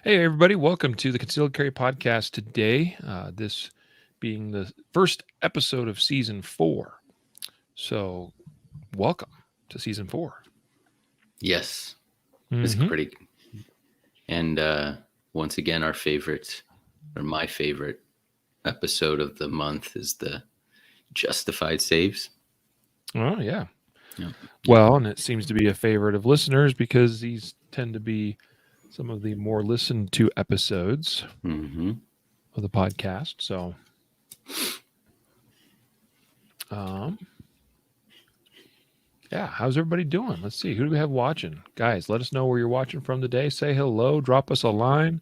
Hey, everybody, welcome to the Concealed Carry Podcast today. This being the first episode of season 4. So, welcome to season 4. Yes, it's Mm-hmm. pretty. And once again, our favorite, or my favorite episode of the month is the Justified Saves. Oh, yeah. Yep. Well, and it seems to be a favorite of listeners because these tend to be some of the more listened to episodes Mm-hmm. of the podcast. So, um, yeah, how's everybody doing? Let's see. Who do we have watching? Guys, let us know where you're watching from today. Say hello, drop us a line.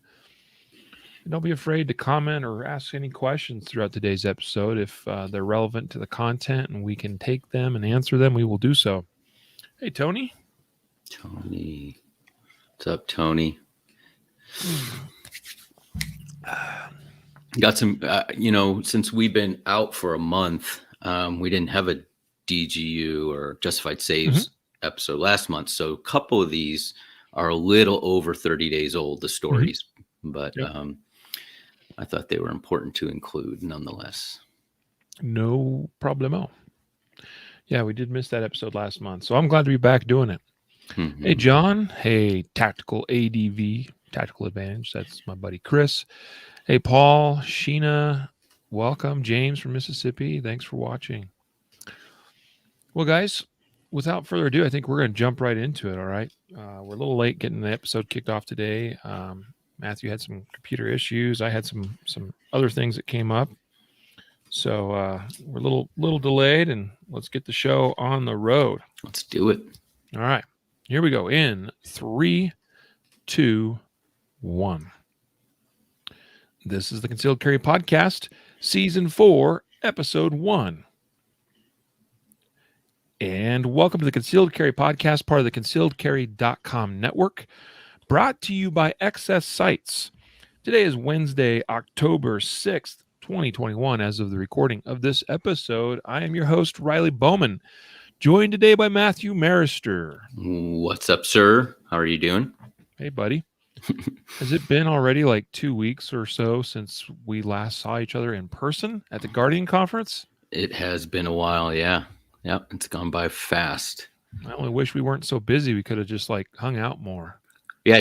And don't be afraid to comment or ask any questions throughout today's episode. If they're relevant to the content and we can take them and answer them, we will do so. Hey, Tony. Tony. What's up, Tony? Got some, since we've been out for a month, we didn't have a DGU or Justified Saves episode last month. So a couple of these are a little over 30 days old, the stories. But Yep. I thought they were important to include nonetheless. No problemo. Yeah, we did miss that episode last month. So I'm glad to be back doing it. Mm-hmm. Hey, John. Hey, Tactical ADV, Tactical Advantage. That's my buddy Chris. Hey, Paul, Sheena. Welcome. James from Mississippi. Thanks for watching. Well, guys, without further ado, I think we're going to jump right into it. All right. We're a little late getting the episode kicked off today. Matthew had some computer issues. I had some other things that came up. So we're a little delayed, and let's get the show on the road. Let's do it. All right. Here we go. In 3, 2, 1. This is the Concealed Carry Podcast, Season 4, Episode 1. And welcome to the Concealed Carry Podcast, part of the concealedcarry.com network, brought to you by Excess Sites. Today is Wednesday, October 6th, 2021. As of the recording of this episode, I am your host, Riley Bowman, joined today by Matthew Maruster. What's up, sir? How are you doing? Hey, buddy. Has it been already like 2 weeks or so since we last saw each other in person at the Guardian Conference? It has been a while, yeah. Yep, it's gone by fast. I only wish we weren't so busy. We could have just like hung out more. Yeah,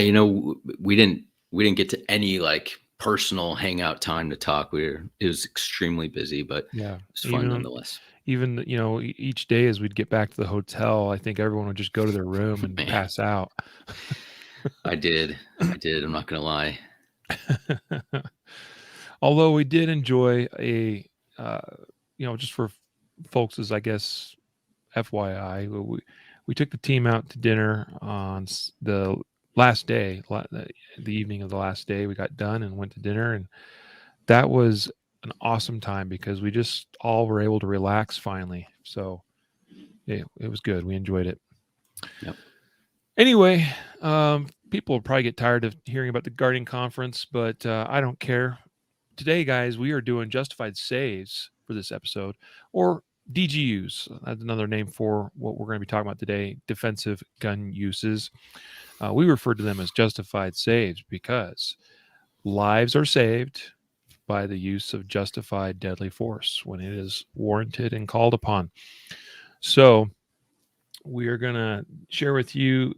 we didn't get to any like personal hangout time to talk. It was extremely busy, but yeah, it's fun nonetheless. Even each day as we'd get back to the hotel, I think everyone would just go to their room and pass out. I did. I'm not gonna lie. Although we did enjoy a, just for folks as I guess FYI, we took the team out to dinner on the last day, the evening of the last day. We got done and went to dinner, and that was an awesome time because we just all were able to relax finally. So it was good. We enjoyed it. Yep. Anyway, people will probably get tired of hearing about the Guardian Conference, but I don't care. Today, guys, we are doing Justified Saves for this episode, or DGUs. That's another name for what we're going to be talking about today, defensive gun uses. We refer to them as Justified Saves because lives are saved by the use of justified deadly force when it is warranted and called upon. So we are going to share with you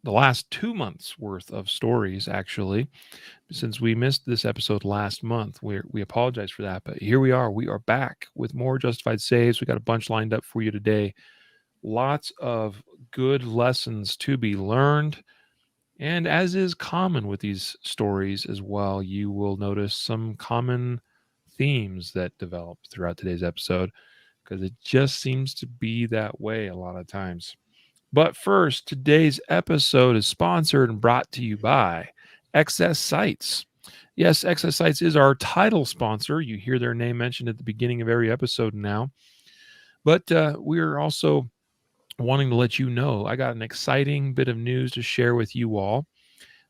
the last 2 months worth of stories, actually. Since we missed this episode last month, we apologize for that, but here we are. We are back with more Justified Saves. We got a bunch lined up for you today. Lots of good lessons to be learned. And as is common with these stories as well, you will notice some common themes that develop throughout today's episode because it just seems to be that way a lot of times. But first, today's episode is sponsored and brought to you by Excess Sites. Yes, Excess Sites is our title sponsor. You hear their name mentioned at the beginning of every episode now. But we're also wanting to let you know I got an exciting bit of news to share with you all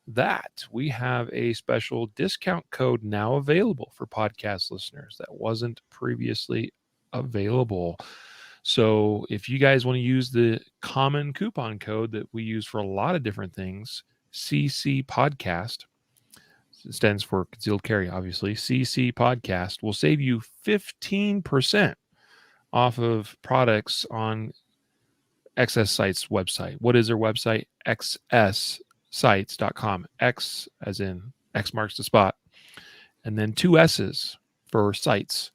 that we have a special discount code now available for podcast listeners that wasn't previously available. So if you guys want to use the common coupon code that we use for a lot of different things, CC Podcast, stands for concealed carry, obviously. CC Podcast will save you 15% off of products on XS Sites website. What is their website? xssites.com. X as in X marks the spot. And then two S's for sites.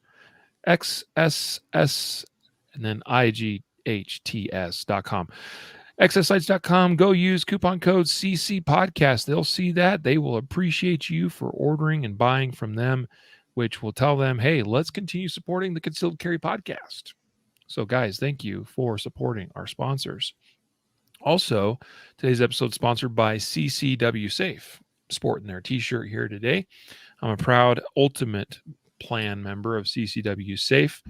XSS and then IGHTS.com. XSSites.com. Go use coupon code CC Podcast. They'll see that. They will appreciate you for ordering and buying from them, which will tell them, hey, let's continue supporting the Concealed Carry Podcast. So, guys, thank you for supporting our sponsors. Also, today's episode is sponsored by CCW Safe. Sporting their t-shirt here today. I'm a proud Ultimate Plan member of CCW Safe.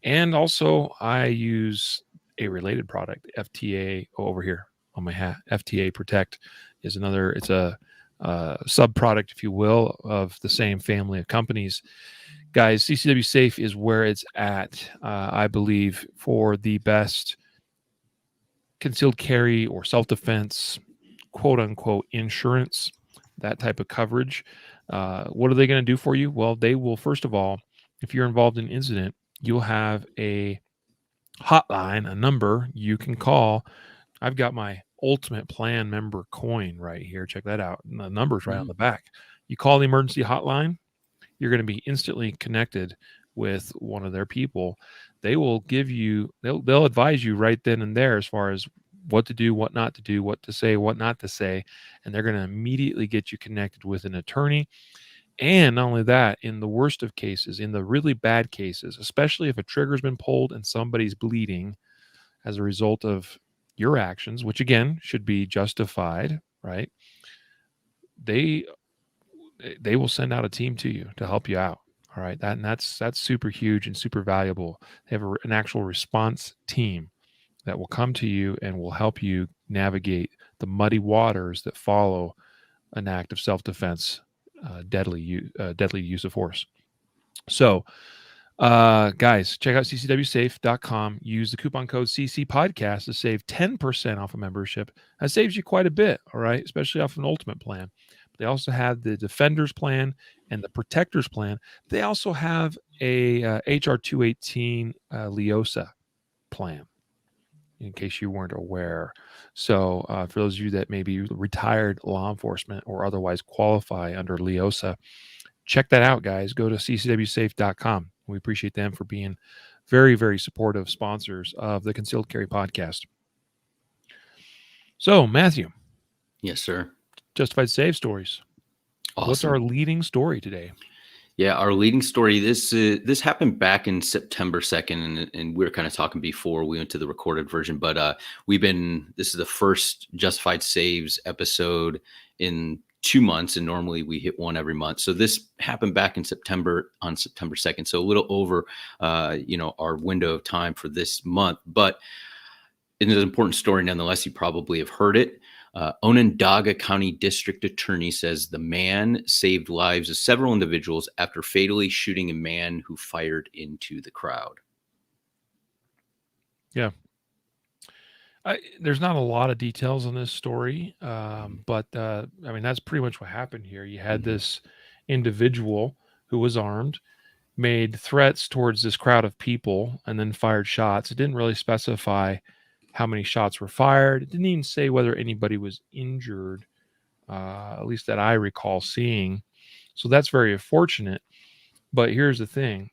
And also, I use a related product, FTA, over here on my hat. FTA Protect is another, it's a sub-product, if you will, of the same family of companies. Guys, CCW Safe is where it's at, I believe, for the best concealed carry or self-defense, quote-unquote, insurance, that type of coverage. What are they going to do for you? Well, they will, first of all, if you're involved in an incident, you'll have a hotline, a number you can call. I've got my Ultimate Plan member coin right here. Check that out. And the number's right on the back. You call the emergency hotline, you're going to be instantly connected with one of their people. They will give you, they'll advise you right then and there as far as what to do, what not to do, what to say, what not to say. And they're going to immediately get you connected with an attorney. And not only that, in the worst of cases, in the really bad cases, especially if a trigger's been pulled and somebody's bleeding as a result of your actions, which again should be justified, right? They will send out a team to you to help you out. All right. That's super huge and super valuable. They have an actual response team that will come to you and will help you navigate the muddy waters that follow an act of self-defense, deadly use of force. So, guys, check out ccwsafe.com. Use the coupon code CC Podcast to save 10% off a membership. That saves you quite a bit, all right, especially off an Ultimate Plan. They also have the Defenders Plan and the Protectors Plan. They also have a HR 218 LEOSA plan, in case you weren't aware. So for those of you that may be retired law enforcement or otherwise qualify under LEOSA, check that out, guys. Go to ccwsafe.com. We appreciate them for being very, very supportive sponsors of the Concealed Carry Podcast. So, Matthew. Yes, sir. Justified Save stories. Awesome. What's our leading story today? Yeah, our leading story, this happened back in September 2nd, and we were kind of talking before we went to the recorded version, but this is the first Justified Saves episode in 2 months, and normally we hit one every month. So this happened back in September, on September 2nd, so a little over our window of time for this month, but it is an important story nonetheless. You probably have heard it. Onondaga County District Attorney says the man saved lives of several individuals after fatally shooting a man who fired into the crowd. Yeah. There's not a lot of details on this story, but that's pretty much what happened here. You had this individual who was armed, made threats towards this crowd of people, and then fired shots. It didn't really specify how many shots were fired. It didn't even say whether anybody was injured, at least that I recall seeing. So that's very unfortunate. But here's the thing.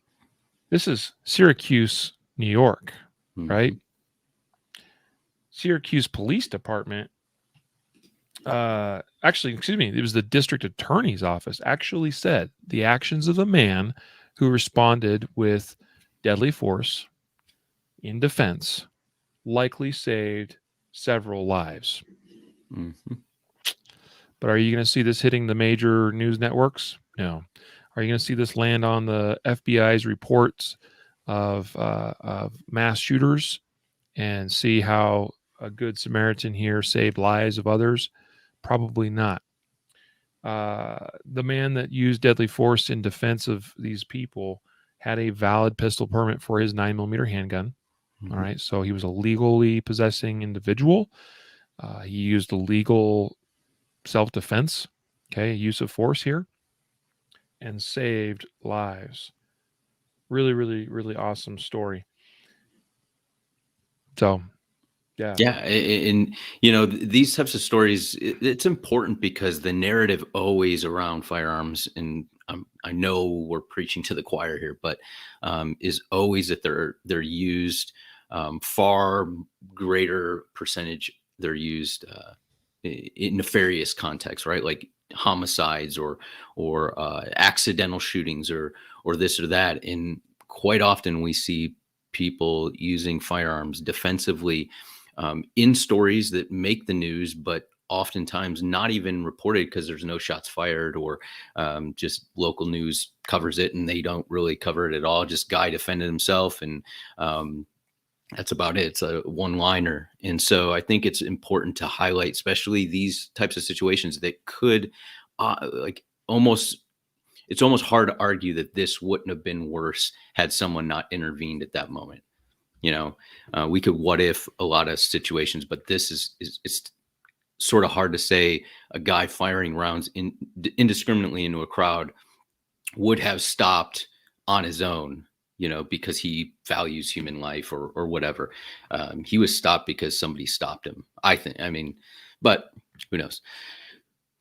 This is Syracuse, New York, right? Syracuse Police Department, it was the district attorney's office, actually said the actions of the man who responded with deadly force in defense likely saved several lives. But are you going to see this hitting the major news networks? No. Are you going to see this land on the FBI's reports of mass shooters and see how a good Samaritan here saved lives of others? Probably not. The man that used deadly force in defense of these people had a valid pistol permit for his 9mm handgun. All right. So he was a legally possessing individual. He used a legal self-defense, use of force here. and saved lives. Really, really, really awesome story. So, yeah. Yeah, and these types of stories, it's important because the narrative always around firearms, and I know we're preaching to the choir here, but is always that they're used, far greater percentage they're used in nefarious contexts, right? Like homicides or accidental shootings or this or that, and quite often we see people using firearms defensively in stories that make the news, but oftentimes not even reported because there's no shots fired, or just local news covers it and they don't really cover it at all. Just guy defended himself, and um, that's about it. It's a one liner. And so I think it's important to highlight, especially these types of situations that could, like, almost, it's almost hard to argue that this wouldn't have been worse had someone not intervened at that moment. We could what if a lot of situations, but this is it's sort of hard to say a guy firing rounds indiscriminately into a crowd would have stopped on his own, because he values human life or whatever. He was stopped because somebody stopped him, I think. I mean, but who knows?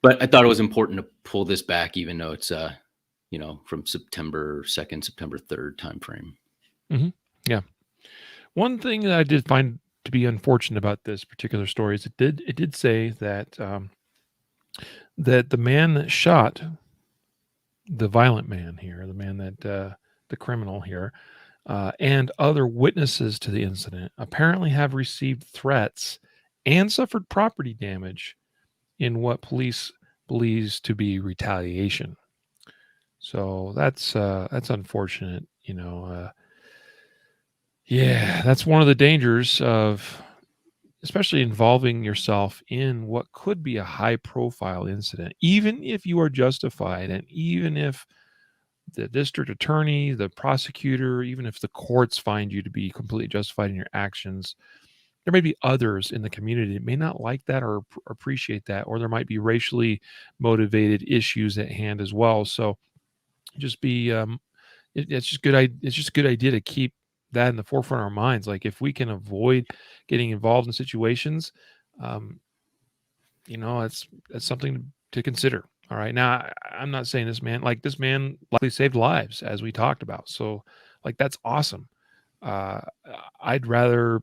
But I thought it was important to pull this back, even though it's from September 2nd, September 3rd timeframe. Mm-hmm. Yeah. One thing that I did find to be unfortunate about this particular story is it did say that that the man that shot the violent man here, the man that the criminal here, and other witnesses to the incident apparently have received threats and suffered property damage in what police believes to be retaliation. So that's unfortunate. Yeah, that's one of the dangers of especially involving yourself in what could be a high profile incident, even if you are justified, and even if the district attorney, the prosecutor, even if the courts find you to be completely justified in your actions, there may be others in the community that may not like that or appreciate that, or there might be racially motivated issues at hand as well. So just be, it's just good. It's just a good idea to keep that in the forefront of our minds. Like if we can avoid getting involved in situations, um, that's something to consider. All right. Now, I'm not saying this man likely saved lives, as we talked about. So, like, that's awesome. Uh, I'd rather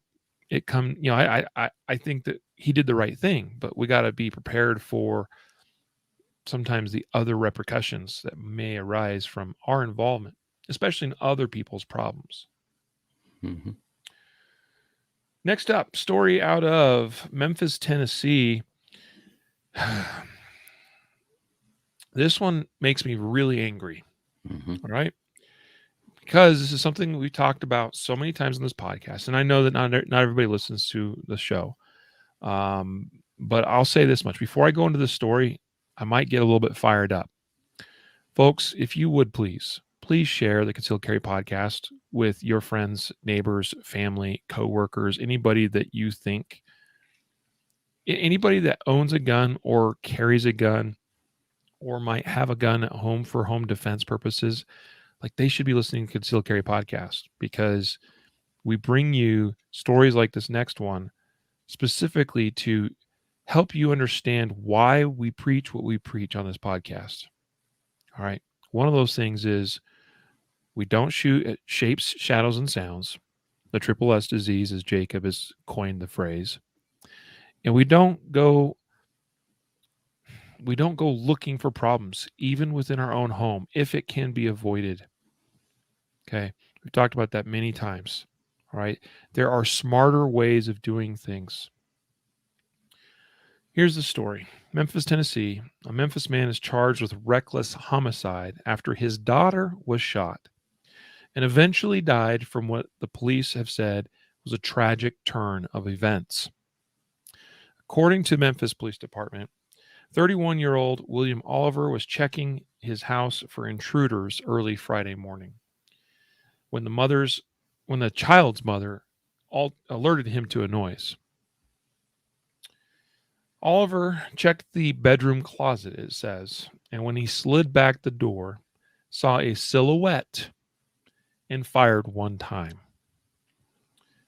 it come, I think that he did the right thing, but we got to be prepared for sometimes the other repercussions that may arise from our involvement, especially in other people's problems. Mm-hmm. Next up, story out of Memphis, Tennessee. This one makes me really angry. Mm-hmm. All right. Because this is something we've talked about so many times on this podcast. And I know that not everybody listens to the show. But I'll say this much before I go into the story, I might get a little bit fired up. Folks, if you would please share the Concealed Carry podcast with your friends, neighbors, family, coworkers, anybody that you think, anybody that owns a gun or carries a gun or might have a gun at home for home defense purposes. Like they should be listening to Concealed Carry podcast because we bring you stories like this next one specifically to help you understand why we preach what we preach on this podcast. All right. One of those things is we don't shoot at shapes, shadows, and sounds. The triple S disease, as Jacob has coined the phrase. And we don't go looking for problems, even within our own home, if it can be avoided. Okay. We've talked about that many times. All right. There are smarter ways of doing things. Here's the story. Memphis, Tennessee. A Memphis man is charged with reckless homicide after his daughter was shot and eventually died from what the police have said was a tragic turn of events. According to Memphis Police Department, 31-year-old William Oliver was checking his house for intruders early Friday morning when the child's mother alerted him to a noise. Oliver checked the bedroom closet, it says, and when he slid back the door, saw a silhouette and fired one time.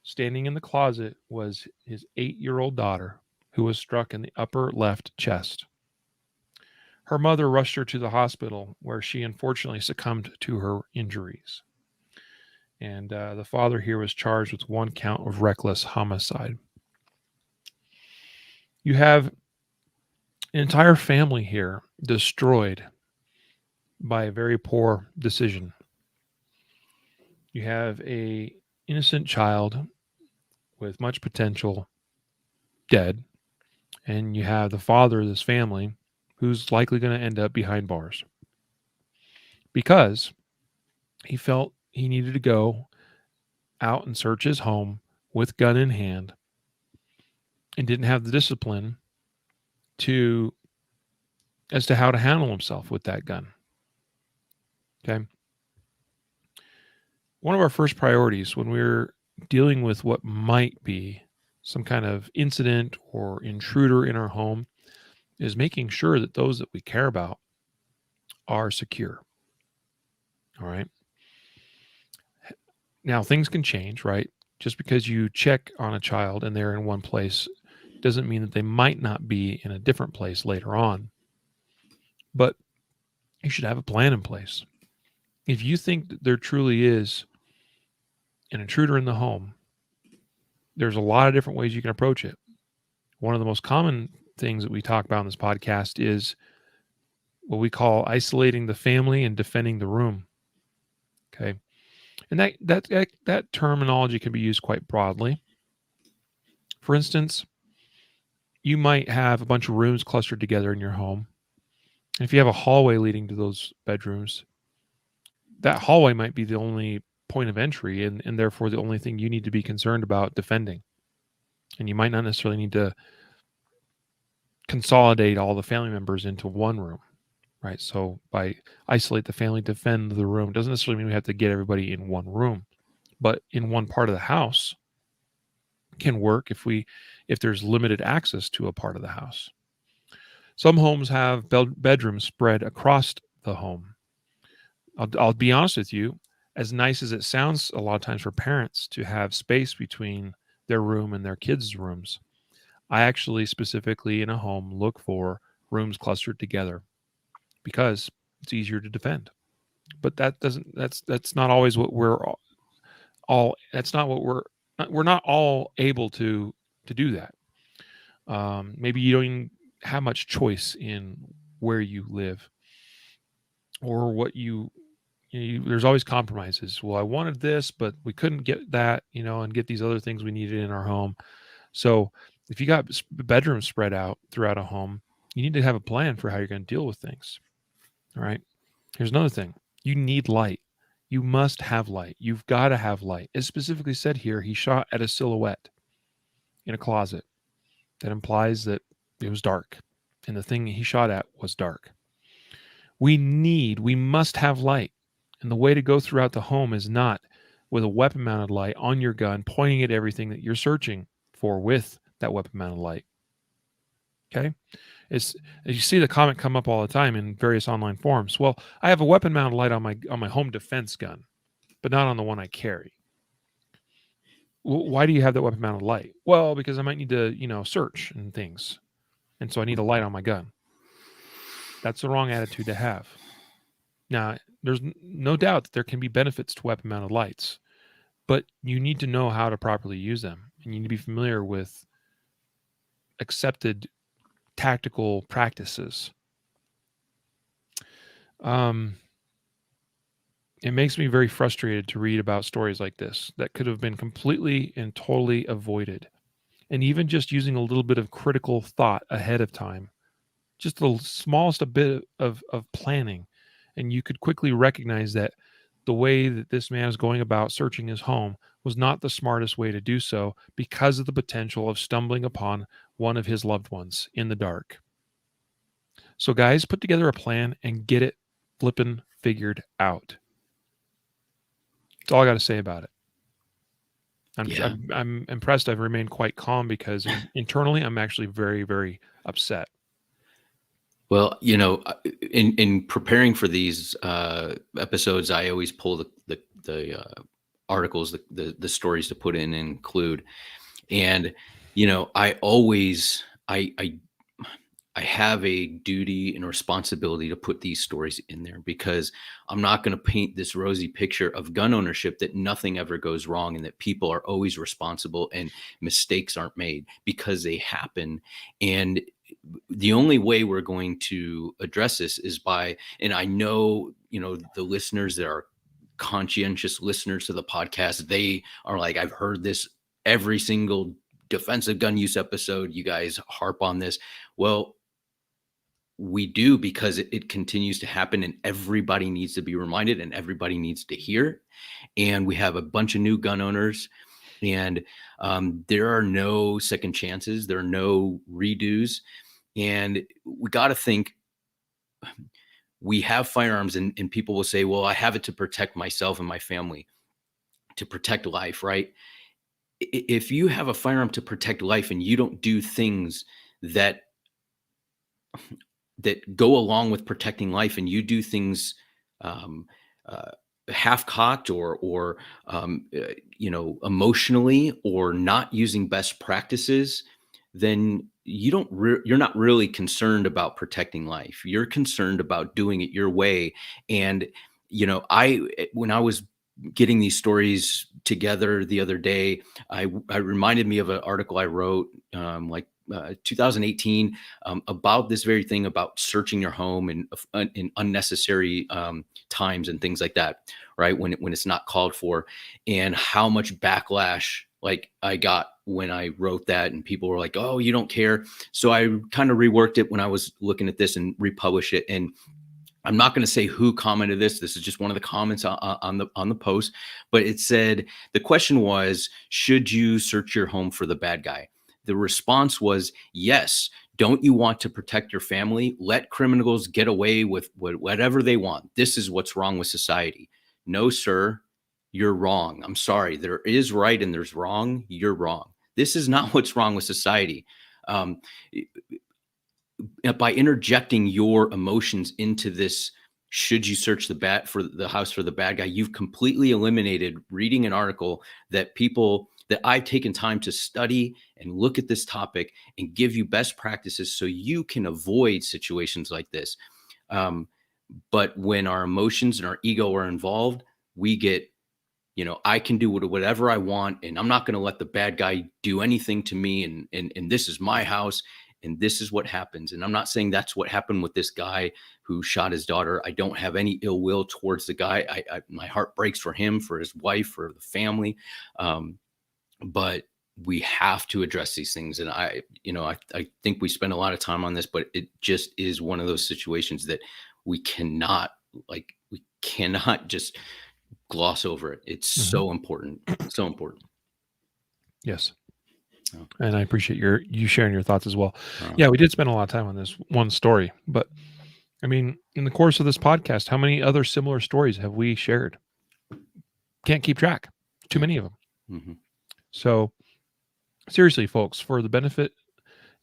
Standing in the closet was his 8-year-old daughter, who was struck in the upper left chest. Her mother rushed her to the hospital, where she unfortunately succumbed to her injuries. And the father here was charged with 1 count of reckless homicide. You have an entire family here destroyed by a very poor decision. You have a innocent child with much potential dead, and you have the father of this family who's likely going to end up behind bars because he felt he needed to go out and search his home with gun in hand and didn't have the discipline to as to how to handle himself with that gun. Okay. One of our first priorities when we're dealing with what might be some kind of incident or intruder in our home is making sure that those that we care about are secure. All right. Now, things can change, right? Just because you check on a child and they're in one place doesn't mean that they might not be in a different place later on. But you should have a plan in place. If you think that there truly is an intruder in the home, there's a lot of different ways you can approach it. One of the most common things that we talk about in this podcast is what we call isolating the family and defending the room. Okay. And that terminology can be used quite broadly. For instance, you might have a bunch of rooms clustered together in your home. And if you have a hallway leading to those bedrooms, that hallway might be the only point of entry and therefore the only thing you need to be concerned about defending. And you might not necessarily need to consolidate all the family members into one room, right? So by isolate the family, defend the room, doesn't necessarily mean we have to get everybody in one room, but in one part of the house can work if there's limited access to a part of the house. Some homes have bedrooms spread across the home. I'll be honest with you, as nice as it sounds a lot of times for parents to have space between their room and their kids' rooms, I actually specifically in a home look for rooms clustered together because it's easier to defend. But that's not always what we're all that's not what we're not all able to do that. Maybe you don't even have much choice in where you live or what there's always compromises. Well, I wanted this, but we couldn't get that, and get these other things we needed in our home. So if you got bedrooms spread out throughout a home, you need to have a plan for how you're going to deal with things. All right. Here's another thing. You need light. You must have light. You've got to have light. It specifically said here, he shot at a silhouette in a closet. That implies that it was dark and the thing he shot at was dark. We must have light. And the way to go throughout the home is not with a weapon mounted light on your gun, pointing at everything that you're searching for with that weapon mounted light. Okay. You see the comment come up all the time in various online forums. Well, I have a weapon mounted light on my home defense gun, but not on the one I carry. Why do you have that weapon mounted light? Well, because I might need to, search and things. And so I need a light on my gun. That's the wrong attitude to have. Now, there's no doubt that there can be benefits to weapon mounted lights, but you need to know how to properly use them. And you need to be familiar with accepted tactical practices. It makes me very frustrated to read about stories like this that could have been completely and totally avoided. And even just using a little bit of critical thought ahead of time, just the smallest bit of planning, and you could quickly recognize that the way that this man is going about searching his home was not the smartest way to do so because of the potential of stumbling upon one of his loved ones in the dark. So guys, put together a plan and get it flippin' figured out. That's all I got to say about it. I'm impressed. I've remained quite calm because internally I'm actually very, very upset. Well, in preparing for these episodes, I always pull the articles, the stories to put in and include. And I always I have a duty and responsibility to put these stories in there, because I'm not going to paint this rosy picture of gun ownership that nothing ever goes wrong and that people are always responsible and mistakes aren't made, because they happen. And the only way we're going to address this is by, and I know, the listeners that are conscientious listeners to the podcast, they are like, I've heard this every single defensive gun use episode. You guys harp on this. Well, we do, because it continues to happen, and everybody needs to be reminded and everybody needs to hear. And we have a bunch of new gun owners, and there are no second chances. There are no redos. And we got to think, we have firearms, and people will say, well, I have it to protect myself and my family, to protect life, right? If you have a firearm to protect life and you don't do things that go along with protecting life, and you do things um, uh, half-cocked, or emotionally, or not using best practices, then you're not really concerned about protecting life. You're concerned about doing it your way. And when I was getting these stories together the other day, I reminded me of an article I wrote, 2018, about this very thing, about searching your home in unnecessary times and things like that, right? When it's not called for, and how much backlash like I got when I wrote that, and people were like, "Oh, you don't care." So I kind of reworked it when I was looking at this and republished it. And I'm not going to say who commented this. This is just one of the comments on the post, but it said, the question was, should you search your home for the bad guy? The response was, yes. Don't you want to protect your family? Let criminals get away with whatever they want. This is what's wrong with society. No, sir, you're wrong. I'm sorry. There is right and there's wrong. You're wrong. This is not what's wrong with society. Um, by interjecting your emotions into this, should you search the house for the bad guy, you've completely eliminated reading an article that I've taken time to study and look at this topic and give you best practices so you can avoid situations like this. But when our emotions and our ego are involved, we get, I can do whatever I want, and I'm not going to let the bad guy do anything to me. And this is my house, and this is what happens. And I'm not saying that's what happened with this guy who shot his daughter. I don't have any ill will towards the guy. My heart breaks for him, for his wife, for the family. But we have to address these things. And I think we spend a lot of time on this, but it just is one of those situations that we cannot just gloss over it. It's so important. So important. Yes. Oh. And I appreciate you sharing your thoughts as well. Yeah, we did spend a lot of time on this one story, but I mean, in the course of this podcast, how many other similar stories have we shared? Can't keep track. Too many of them. Mm-hmm. So seriously, folks, for the benefit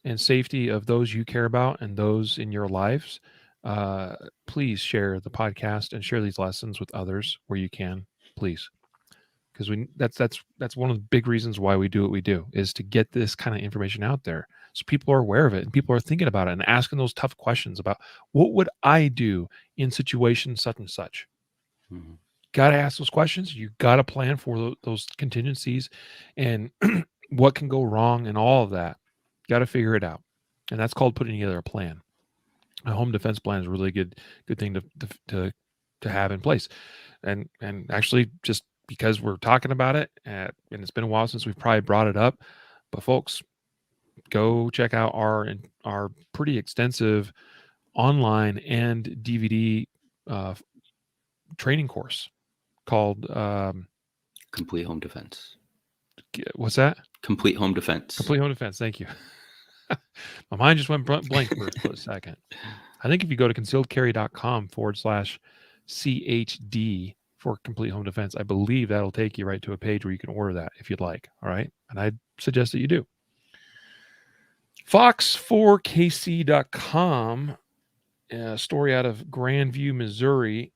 and safety of those you care about and those in your lives, please share the podcast and share these lessons with others where you can, please. Because that's one of the big reasons why we do what we do, is to get this kind of information out there so people are aware of it and people are thinking about it and asking those tough questions about, what would I do in situations such and such. Mm-hmm. Got to ask those questions. You got to plan for those contingencies and what can go wrong and all of that. Got to figure it out, and that's called putting together a plan. A home defense plan is a really good thing to have in place, and actually, just because we're talking about it, and it's been a while since we've probably brought it up, but folks, go check out our pretty extensive online and DVD training course called Complete Home Defense. What's that? Complete Home Defense. Complete Home Defense. Thank you. My mind just went blank for a split second. I think if you go to concealedcarry.com/CHD for Complete Home Defense, I believe that'll take you right to a page where you can order that if you'd like. All right. And I suggest that you do. Fox4KC.com a story out of Grandview, Missouri,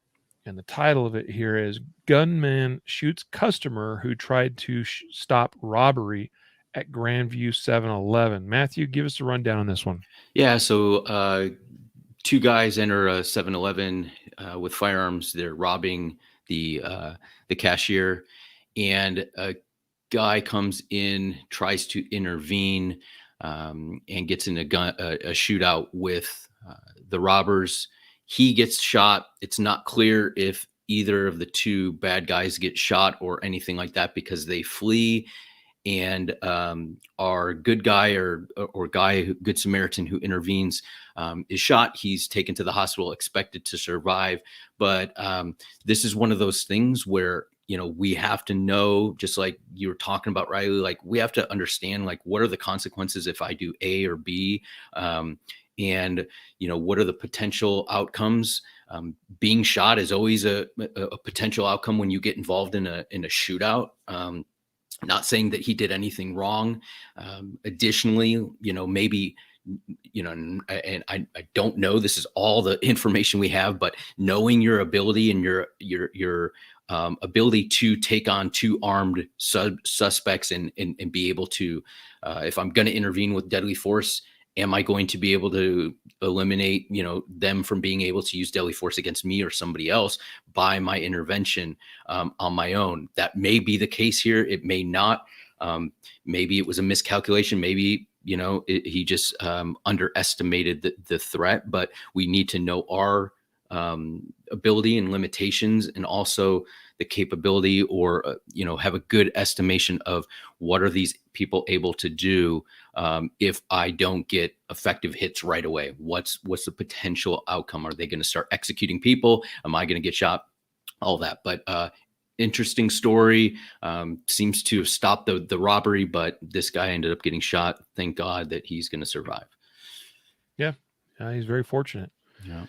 and the title of it here is "Gunman Shoots Customer Who Tried to Stop Robbery at Grandview 7-Eleven." Matthew, give us a rundown on this one. Yeah, so two guys enter a 7-Eleven with firearms. They're robbing the cashier, and a guy comes in, tries to intervene, and gets in a shootout with the robbers. He gets shot. It's not clear if either of the two bad guys get shot or anything like that because they flee. And our good guy or guy, good Samaritan who intervenes, is shot. He's taken to the hospital, expected to survive. But this is one of those things where, we have to know, just like you were talking about, Riley, like we have to understand, like, what are the consequences if I do A or B? And what are the potential outcomes? Being shot is always a potential outcome when you get involved in a shootout. Not saying that he did anything wrong. Additionally, maybe, and I don't know, this is all the information we have, but knowing your ability and your ability to take on two armed suspects and be able to, if I'm going to intervene with deadly force, am I going to be able to eliminate, them from being able to use deadly force against me or somebody else by my intervention on my own? That may be the case here. It may not. Maybe it was a miscalculation. Maybe, he just underestimated the threat. But we need to know our ability and limitations, and also the capability, or have a good estimation of what are these people able to do if I don't get effective hits right away. What's the potential outcome? Are they going to start executing people? Am I going to get shot? All that. But interesting story. Seems to have stopped the robbery, but this guy ended up getting shot. Thank God that he's going to survive. Yeah, he's very fortunate. Yeah.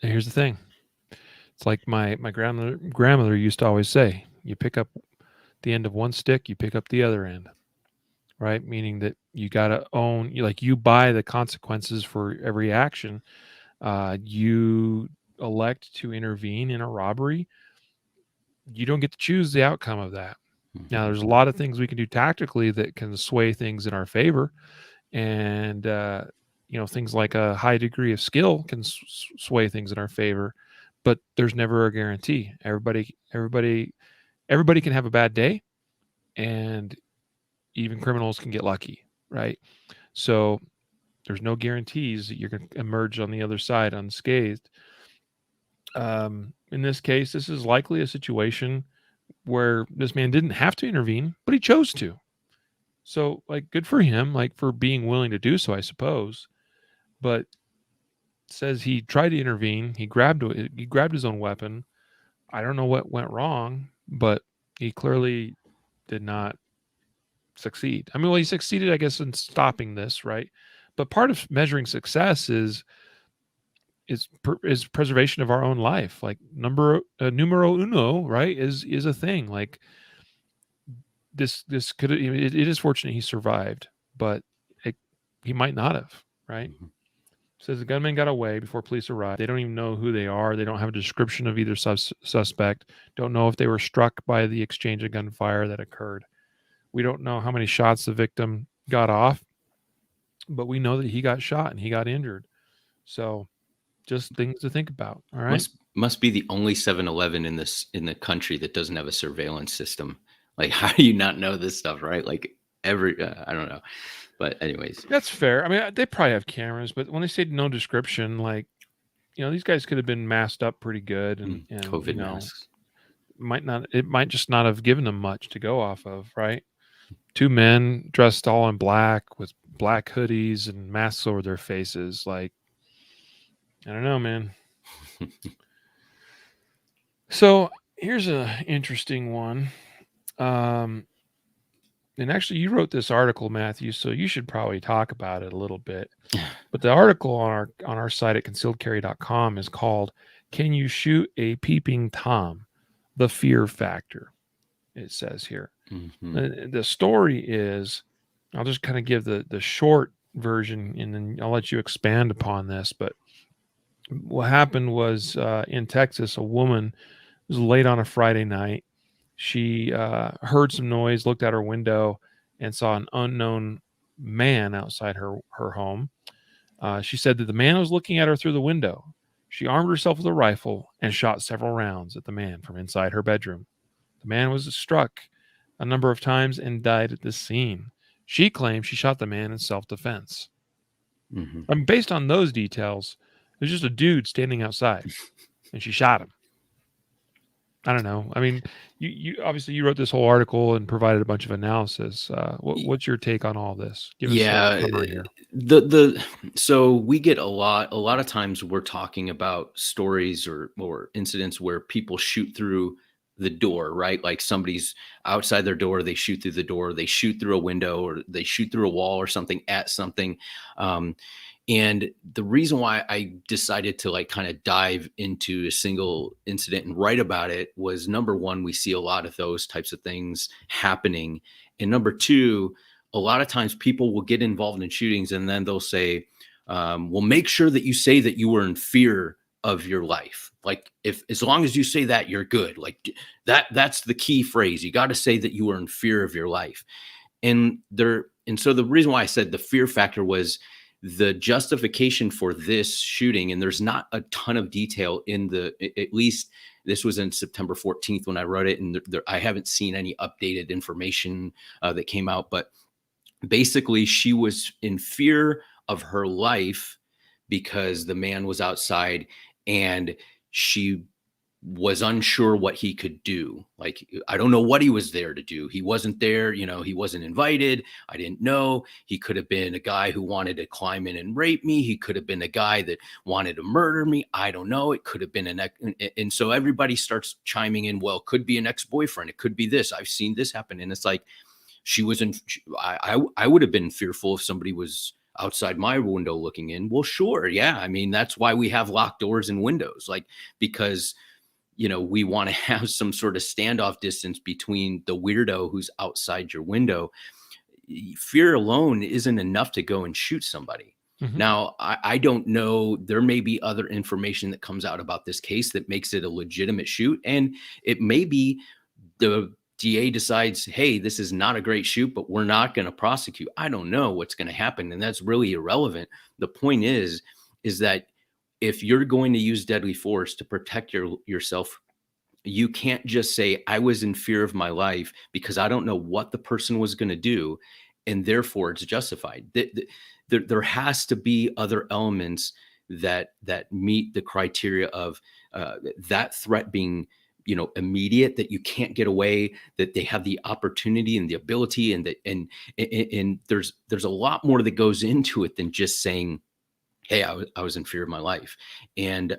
Here's the thing. It's like my grandmother used to always say, you pick up the end of one stick, you pick up the other end, right? Meaning that you got to own, you buy the consequences for every action. You elect to intervene in a robbery, you don't get to choose the outcome of that. Mm-hmm. Now, there's a lot of things we can do tactically that can sway things in our favor. And, things like a high degree of skill can sway things in our favor, but there's never a guarantee. Everybody can have a bad day, and even criminals can get lucky, right? So there's no guarantees that you're going to emerge on the other side unscathed. In this case, this is likely a situation where this man didn't have to intervene, but he chose to. So, good for him, for being willing to do so, I suppose. But says he tried to intervene. He grabbed his own weapon. I don't know what went wrong, but he clearly did not succeed. I mean, well, he succeeded, I guess, in stopping this, right? But part of measuring success is preservation of our own life. Like numero uno, right? Is a thing. Like this could, it is fortunate he survived, but he might not have, right? Mm-hmm. Says the gunman got away before police arrived. They don't even know who they are. They don't have a description of either suspect. Don't know if they were struck by the exchange of gunfire that occurred. We don't know how many shots the victim got off, but we know that he got shot and he got injured. So just things to think about. All right. Must be the only 7-Eleven in the country that doesn't have a surveillance system. Like, how do you not know this stuff, right? Like I don't know. But anyways, that's fair. I mean, they probably have cameras, but when they say no description, these guys could have been masked up pretty good, and COVID masks it might just not have given them much to go off of, right? Two men dressed all in black with black hoodies and masks over their faces. I don't know, man. So here's an interesting one. And actually, you wrote this article, Matthew, so you should probably talk about it a little bit. But the article on our site at concealedcarry.com is called "Can You Shoot a Peeping Tom? The Fear Factor." It says here. Mm-hmm. The story is, I'll just kind of give the short version, and then I'll let you expand upon this. But what happened was in Texas, a woman was late on a Friday night. She heard some noise, looked out her window, and saw an unknown man outside her home. She said that the man was looking at her through the window. She armed herself with a rifle and shot several rounds at the man from inside her bedroom. The man was struck a number of times and died at the scene. She claimed she shot the man in self defense. Mm-hmm. I mean, based on those details, there's just a dude standing outside, and she shot him. I don't know. I mean, you obviously you wrote this whole article and provided a bunch of analysis. What's your take on all this? Give us a Yeah, summary here. the so we get a lot of times we're talking about stories or incidents where people shoot through the door, right? Like somebody's outside their door, they shoot through the door, they shoot through a window, or they shoot through a wall or something at something. Um, and the reason why I decided to like kind of dive into a single incident and write about it was, number one, we see a lot of those types of things happening. And number two, a lot of times people will get involved in shootings and then they'll say, well, make sure that you say that you were in fear of your life. Like, if as long as you say that, you're good. Like that's the key phrase. You got to say that you were in fear of your life. And so the reason why I said the fear factor was the justification for this shooting, and there's not a ton of detail in at least this was in September 14th when I wrote it, and I haven't seen any updated information that came out, but basically she was in fear of her life because the man was outside, and she was unsure what he could do. Like, I don't know what he was there to do. He wasn't there, he wasn't invited. I didn't know. He could have been a guy who wanted to climb in and rape me. He could have been a guy that wanted to murder me. I don't know. It could have been and so everybody starts chiming in. Well, it could be an ex-boyfriend. It could be this. I've seen this happen. And it's like, I would have been fearful if somebody was outside my window looking in. Well, sure. Yeah. I mean, that's why we have locked doors and windows, like, because we want to have some sort of standoff distance between the weirdo who's outside your window. Fear alone isn't enough to go and shoot somebody. Mm-hmm. Now, I don't know. There may be other information that comes out about this case that makes it a legitimate shoot. And it may be the DA decides, hey, this is not a great shoot, but we're not going to prosecute. I don't know what's going to happen. And that's really irrelevant. The point is that if you're going to use deadly force to protect yourself, you can't just say, I was in fear of my life because I don't know what the person was going to do, and therefore it's justified. There has to be other elements that meet the criteria of that threat being immediate, that you can't get away, that they have the opportunity and the ability, and there's a lot more that goes into it than just saying, hey, I was in fear of my life. And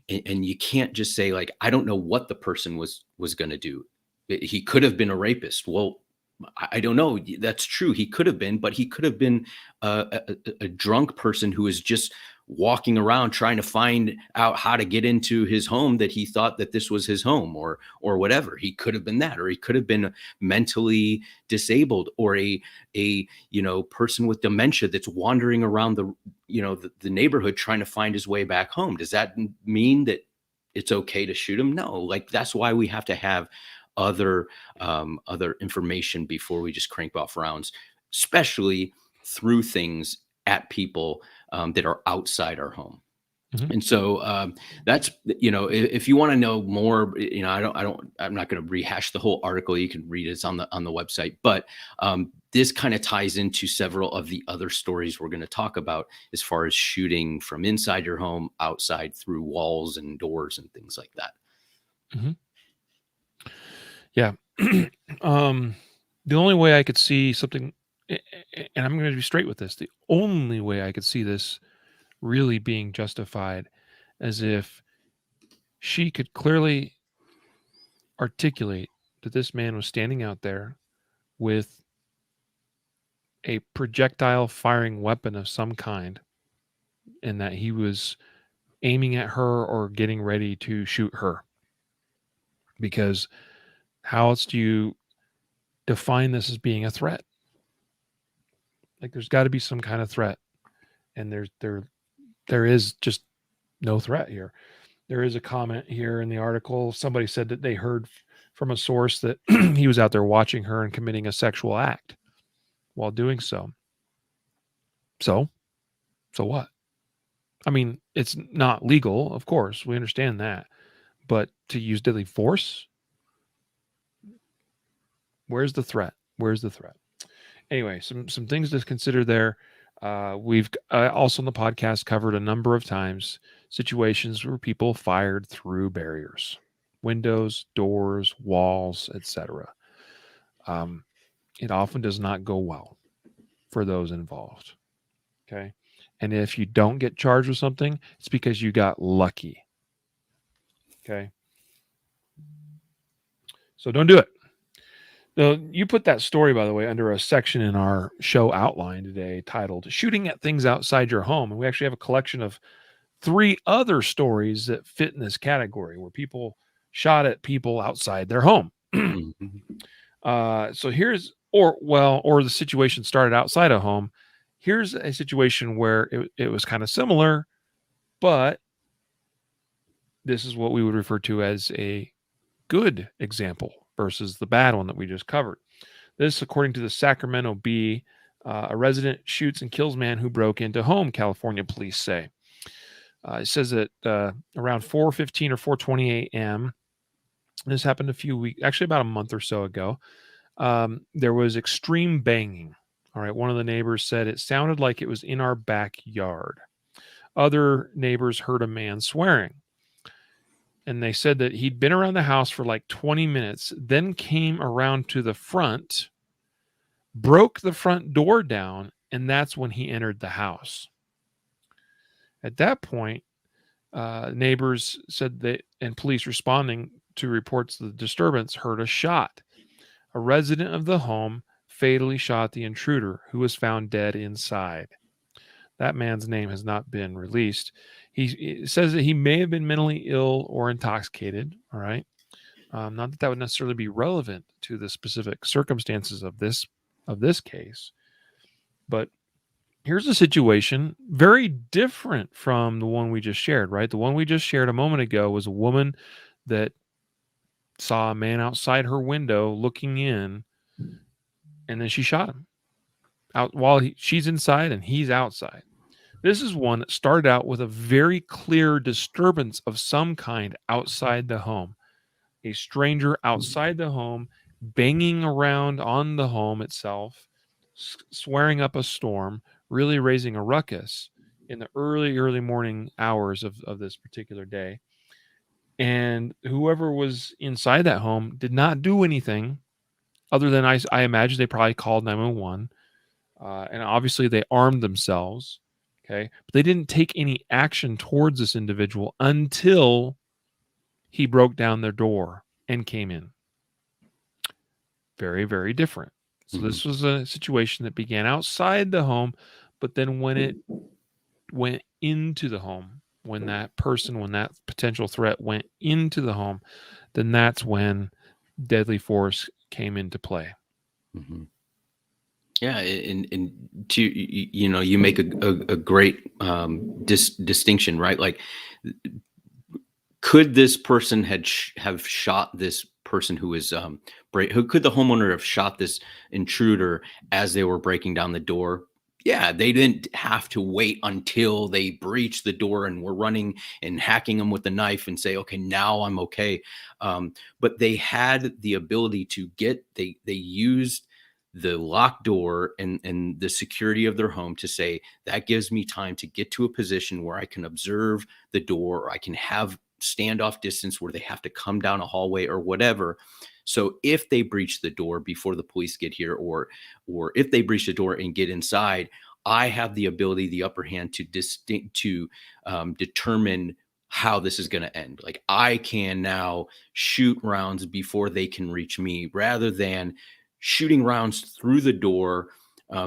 you can't just say, like, I don't know what the person was going to do. He could have been a rapist. Well, I don't know. That's true. He could have been, but he could have been a drunk person who is just walking around trying to find out how to get into his home, that he thought that this was his home, or whatever. He could have been that, or he could have been mentally disabled, or a person with dementia that's wandering around the neighborhood trying to find his way back home. Does that mean that it's okay to shoot him? No. Like, that's why we have to have other information before we just crank off rounds, especially through things at people that are outside our home. Mm-hmm. And so that's, if you want to know more, I'm not going to rehash the whole article. You can read it. It's on the website, but this kind of ties into several of the other stories we're going to talk about as far as shooting from inside your home, outside, through walls and doors and things like that. Mm-hmm. Yeah. The only way I could see something, and I'm going to be straight with this, the only way I could see this really being justified, as if she could clearly articulate that this man was standing out there with a projectile firing weapon of some kind, and that he was aiming at her or getting ready to shoot her. Because how else do you define this as being a threat? Like there's got to be some kind of threat, and there is just no threat here. There is a comment here in the article. Somebody said that they heard from a source that he was out there watching her and committing a sexual act while doing so. So what? I mean, it's not legal, of course. We understand that. But to use deadly force, where's the threat? Where's the threat? Anyway, some things to consider there. We've also on the podcast covered a number of times situations where people fired through barriers, windows, doors, walls, etc. It often does not go well for those involved. Okay. And if you don't get charged with something, it's because you got lucky. Okay. So don't do it. Now, you put that story, by the way, under a section in our show outline today titled Shooting at Things Outside Your Home. And we actually have a collection of 3 other stories that fit in this category where people shot at people outside their home. So here's, or the situation started outside a home. Here's a situation where it was kind of similar, but this is what we would refer to as a good example versus the bad one that we just covered. This, according to the Sacramento Bee, a resident shoots and kills man who broke into home, California police say. It says that around 4:15 or 4:20 a.m., this happened a few weeks, actually about a month or so ago, there was extreme banging. All right, one of the neighbors said it sounded like it was in our backyard. Other neighbors heard a man swearing. And they said that he'd been around the house for like 20 minutes, then came around to the front, broke the front door down, and that's when he entered the house. At that point, neighbors said that, and police responding to reports of the disturbance heard a shot. A resident of the home fatally shot the intruder, who was found dead inside. That man's name has not been released. He says that he may have been mentally ill or intoxicated. All right. Not that would necessarily be relevant to the specific circumstances of this case. But here's a situation very different from the one we just shared, right? The one we just shared a moment ago was a woman that saw a man outside her window looking in, and then she shot him out while she's inside and he's outside. This is one that started out with a very clear disturbance of some kind outside the home. A stranger outside the home, banging around on the home itself, swearing up a storm, really raising a ruckus in the early morning hours of this particular day. And whoever was inside that home did not do anything other than I imagine they probably called 911. And obviously they armed themselves. Okay. But they didn't take any action towards this individual until he broke down their door and came in. Very, very different. So this was a situation that began outside the home, but then when it went into the home, when that potential threat went into the home, then that's when deadly force came into play. Mm-hmm. Yeah, and to you make a great distinction, right? Like, could this person have shot this person who is who could the homeowner have shot this intruder as they were breaking down the door? Yeah, they didn't have to wait until they breached the door and were running and hacking them with the knife and say, okay, now I'm okay. But they had the ability to they used the locked door and the security of their home to say, that gives me time to get to a position where I can observe the door, or I can have standoff distance where they have to come down a hallway or whatever. So if they breach the door before the police get here, or if they breach the door and get inside, I have the ability, the upper hand to determine how this is going to end. Like, I can now shoot rounds before they can reach me, rather than shooting rounds through the door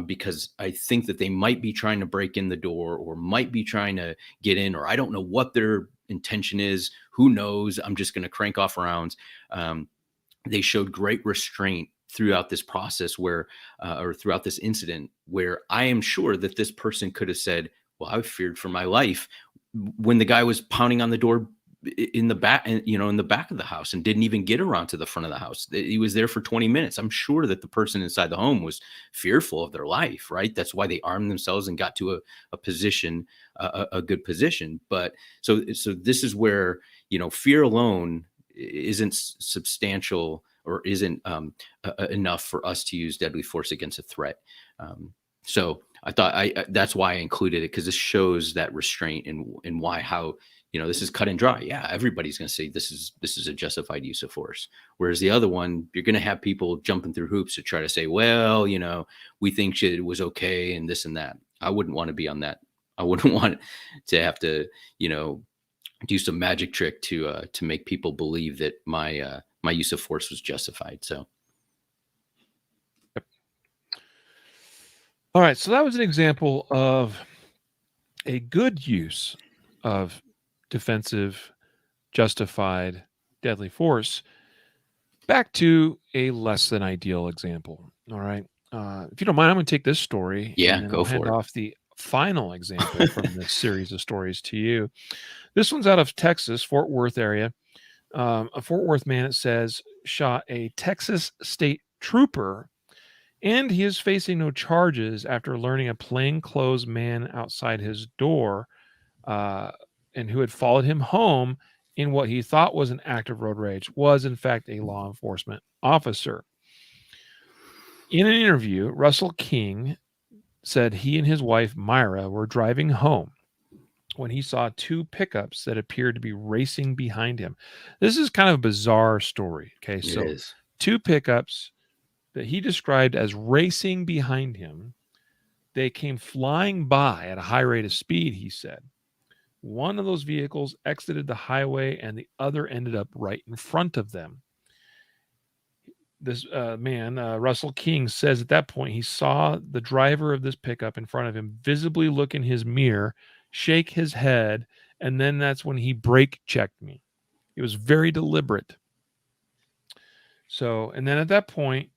because I think that they might be trying to break in the door, or might be trying to get in, or I don't know what their intention is. Who knows? I'm just going to crank off rounds. They showed great restraint throughout this process or throughout this incident where I am sure that this person could have said, well, I feared for my life when the guy was pounding on the door in the back, in the back of the house and didn't even get around to the front of the house. He was there for 20 minutes. I'm sure that the person inside the home was fearful of their life, right? That's why they armed themselves and got to a position, a good position. But so this is where, fear alone isn't substantial or isn't enough for us to use deadly force against a threat. So I thought that's why I included it, because this shows that restraint and how this is cut and dry. Yeah, everybody's going to say this is a justified use of force. Whereas the other one, you're going to have people jumping through hoops to try to say, well, we think it was okay and this and that. I wouldn't want to be on that. I wouldn't want to have to, do some magic trick to make people believe that my use of force was justified. So. Yep. All right. So that was an example of a good use of defensive, justified, deadly force. Back to a less than ideal example. All right. If you don't mind, I'm going to take this story. Yeah, and then go I'll for hand it. off the final example from this series of stories to you. This one's out of Texas, Fort Worth area. A Fort Worth man, it says, shot a Texas state trooper, and he is facing no charges after learning a plainclothes man outside his door and who had followed him home in what he thought was an act of road rage was, in fact, a law enforcement officer. In an interview, Russell King said he and his wife, Myra, were driving home when he saw two pickups that appeared to be racing behind him. This is kind of a bizarre story. Okay, so It is. two pickups that he described as racing behind him. They came flying by at a high rate of speed, he said. One of those vehicles exited the highway and the other ended up right in front of them. This man, Russell King, says at that point he saw the driver of this pickup in front of him visibly look in his mirror, shake his head, and then that's when he brake checked me. It was very deliberate. So, and then at that point,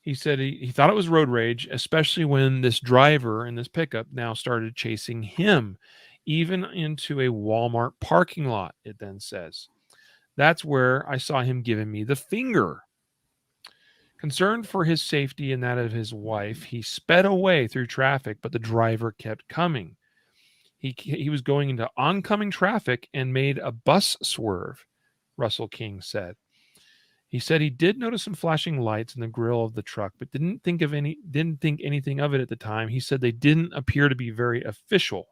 he said he thought it was road rage, especially when this driver in this pickup now started chasing him, even into a Walmart parking lot, it then says. That's where I saw him giving me the finger. Concerned for his safety and that of his wife, he sped away through traffic, but the driver kept coming. He was going into oncoming traffic and made a bus swerve, Russell King said. He said he did notice some flashing lights in the grill of the truck, but didn't think anything of it at the time. He said they didn't appear to be very official.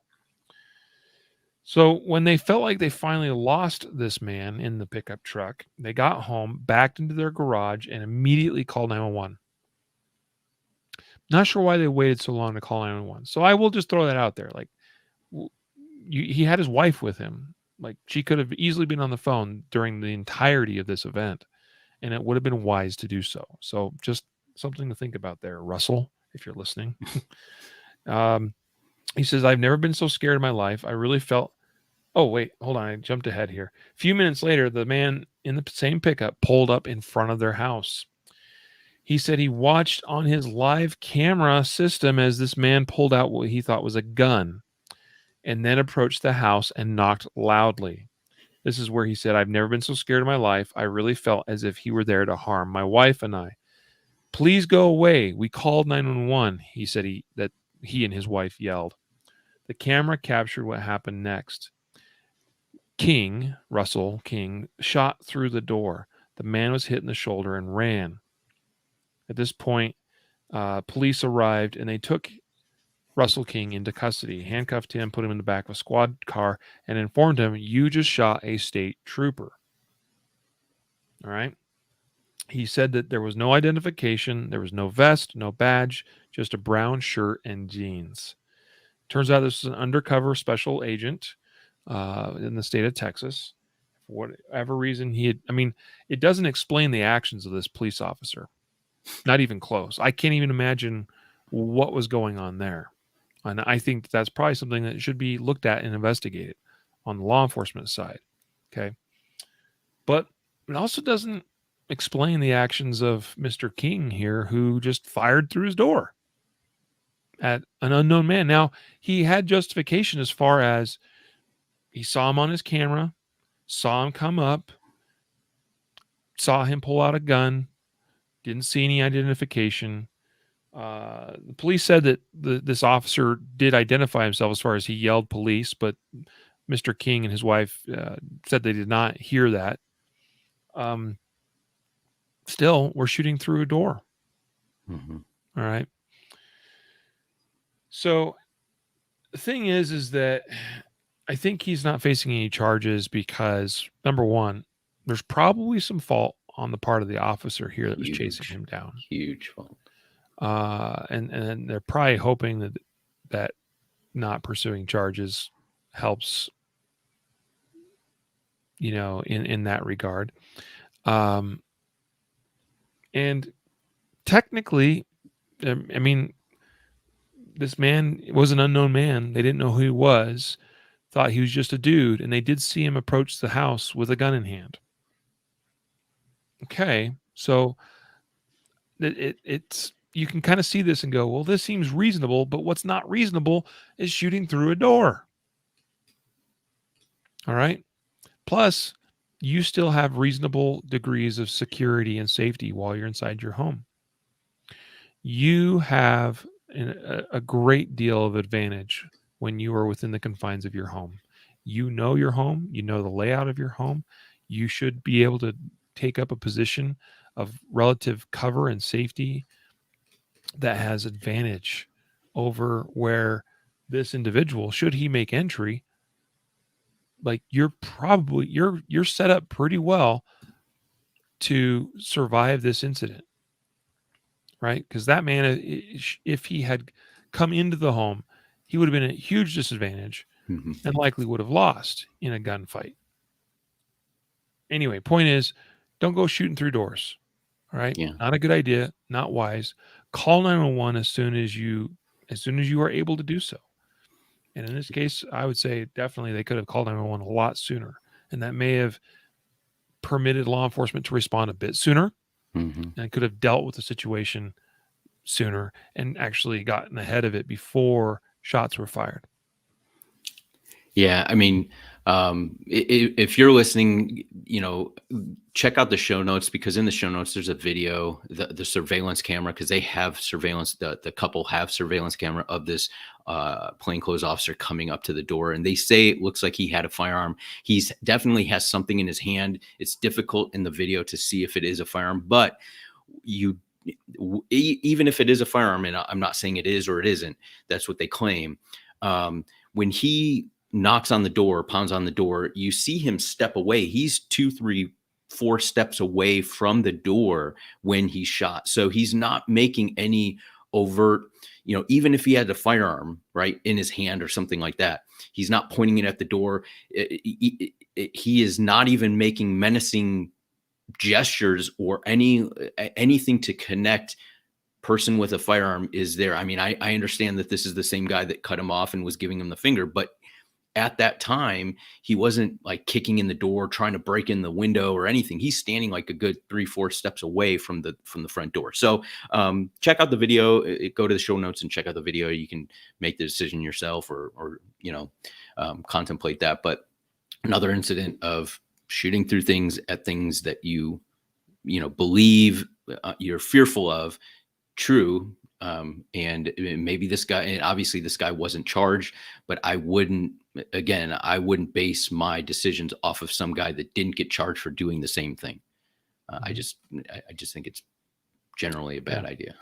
So when they felt like they finally lost this man in the pickup truck, they got home, backed into their garage, and immediately called 911. Not sure why they waited so long to call 911. So I will just throw that out there. Like, he had his wife with him. Like, she could have easily been on the phone during the entirety of this event, and it would have been wise to do so. So just something to think about there, Russell, if you're listening. He says, I've never been so scared in my life. I really felt... Oh, wait, hold on. I jumped ahead here. A few minutes later, the man in the same pickup pulled up in front of their house. He said he watched on his live camera system as this man pulled out what he thought was a gun and then approached the house and knocked loudly. This is where he said, I've never been so scared in my life. I really felt as if he were there to harm my wife and I. Please go away. We called 911. He said that he and his wife yelled. The camera captured what happened next. Russell King, shot through the door. The man was hit in the shoulder and ran. At this point, police arrived and they took Russell King into custody, handcuffed him, put him in the back of a squad car, and informed him, you just shot a state trooper. All right. He said that there was no identification, there was no vest, no badge, just a brown shirt and jeans. Turns out this was an undercover special agent in the state of Texas. For whatever reason, it doesn't explain the actions of this police officer. Not even close. I can't even imagine what was going on there. And I think that's probably something that should be looked at and investigated on the law enforcement side. Okay. But it also doesn't explain the actions of Mr. King here, who just fired through his door at an unknown man. Now, he had justification as far as he saw him on his camera, saw him come up, saw him pull out a gun, didn't see any identification. The police said that this officer did identify himself as far as he yelled police, but Mr. King and his wife said they did not hear that. Still, we're shooting through a door. Mm-hmm. All right. So the thing is that I think he's not facing any charges because, number one, there's probably some fault on the part of the officer here that was chasing him down. Huge fault. And they're probably hoping that not pursuing charges helps, in that regard. And technically, I mean, this man was an unknown man. They didn't know who he was, thought he was just a dude, and they did see him approach the house with a gun in hand. Okay, so it's you can kind of see this and go, well, this seems reasonable, but what's not reasonable is shooting through a door. All right. Plus, you still have reasonable degrees of security and safety while you're inside your home. You have a great deal of advantage when you are within the confines of your home. You know your home, you know the layout of your home. You should be able to take up a position of relative cover and safety that has advantage over where this individual, should he make entry, like you're set up pretty well to survive this incident, right? Because that man, if he had come into the home, he would have been at a huge disadvantage and likely would have lost in a gunfight. Anyway, point is, don't go shooting through doors. All right. Yeah. Not a good idea, not wise. Call 911 as soon as you are able to do so. And in this case, I would say definitely they could have called 911 a lot sooner. And that may have permitted law enforcement to respond a bit sooner and could have dealt with the situation sooner and actually gotten ahead of it before shots were fired. Yeah, I mean, if you're listening, check out the show notes, because in the show notes there's a video, the surveillance camera, because they have surveillance. The couple have surveillance camera of this plainclothes officer coming up to the door, and they say it looks like he had a firearm. He's definitely has something in his hand. It's difficult in the video to see if it is a firearm, but even if it is a firearm, and I'm not saying it is or it isn't, that's what they claim. When he knocks on the door, pounds on the door, you see him step away. He's 2, 3, 4 steps away from the door when he's shot. So he's not making any overt, even if he had a firearm right in his hand or something like that, he's not pointing it at the door. He is not even making menacing gestures or anything to connect person with a firearm is there. I mean, I understand that this is the same guy that cut him off and was giving him the finger, but at that time, he wasn't like kicking in the door, trying to break in the window or anything. He's standing like a good 3, 4 steps away from the front door. So check out the video. Go to the show notes and check out the video. You can make the decision yourself or contemplate that. But another incident of shooting through things at things that you believe you're fearful of, true. And maybe this guy, and obviously this guy wasn't charged, but I wouldn't base my decisions off of some guy that didn't get charged for doing the same thing. I just think it's generally a bad idea.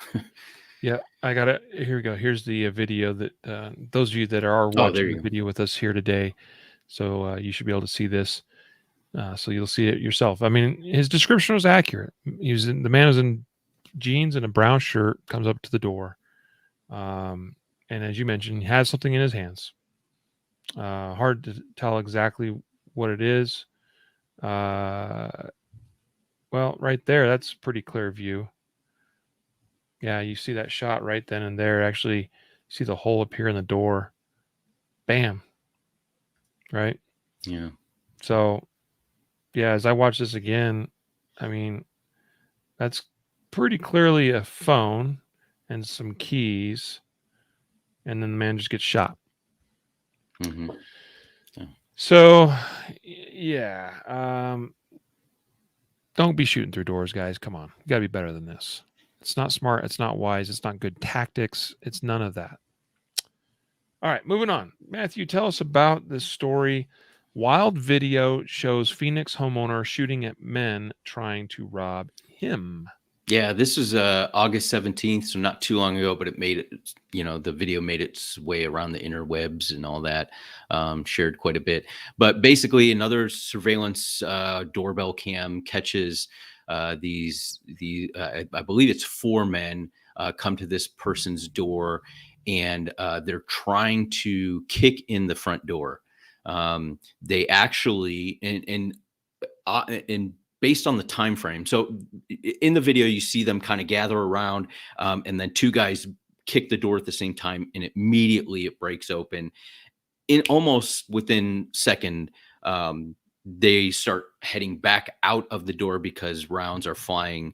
Yeah, I got it. Here we go. Here's the video that those of you that are watching the video with us here today. So you should be able to see this. So you'll see it yourself. I mean, his description was accurate. The man was in jeans and a brown shirt, comes up to the door. And as you mentioned, he has something in his hands. Hard to tell exactly what it is. Well, right there, that's a pretty clear view. Yeah, you see that shot right then and there. Actually, you see the hole appear in the door. Bam. Right? Yeah. So, yeah, as I watch this again, I mean, That's pretty clearly a phone and some keys, and then the man just gets shot. Mm-hmm. So, yeah, don't be shooting through doors, guys. Come on, you got to be better than this. It's not smart. It's not wise. It's not good tactics. It's none of that. All right, moving on. Matthew, tell us about this story. Wild video shows Phoenix homeowner shooting at men trying to rob him. Yeah, this is August 17th, so not too long ago, but it made it, the video made its way around the interwebs and all that, shared quite a bit. But basically, another surveillance doorbell cam catches I believe it's 4 men come to this person's door, and they're trying to kick in the front door. They actually, and based on the time frame, so in the video you see them kind of gather around, and then 2 guys kick the door at the same time, and immediately it breaks open. In almost within second, they start heading back out of the door because rounds are flying,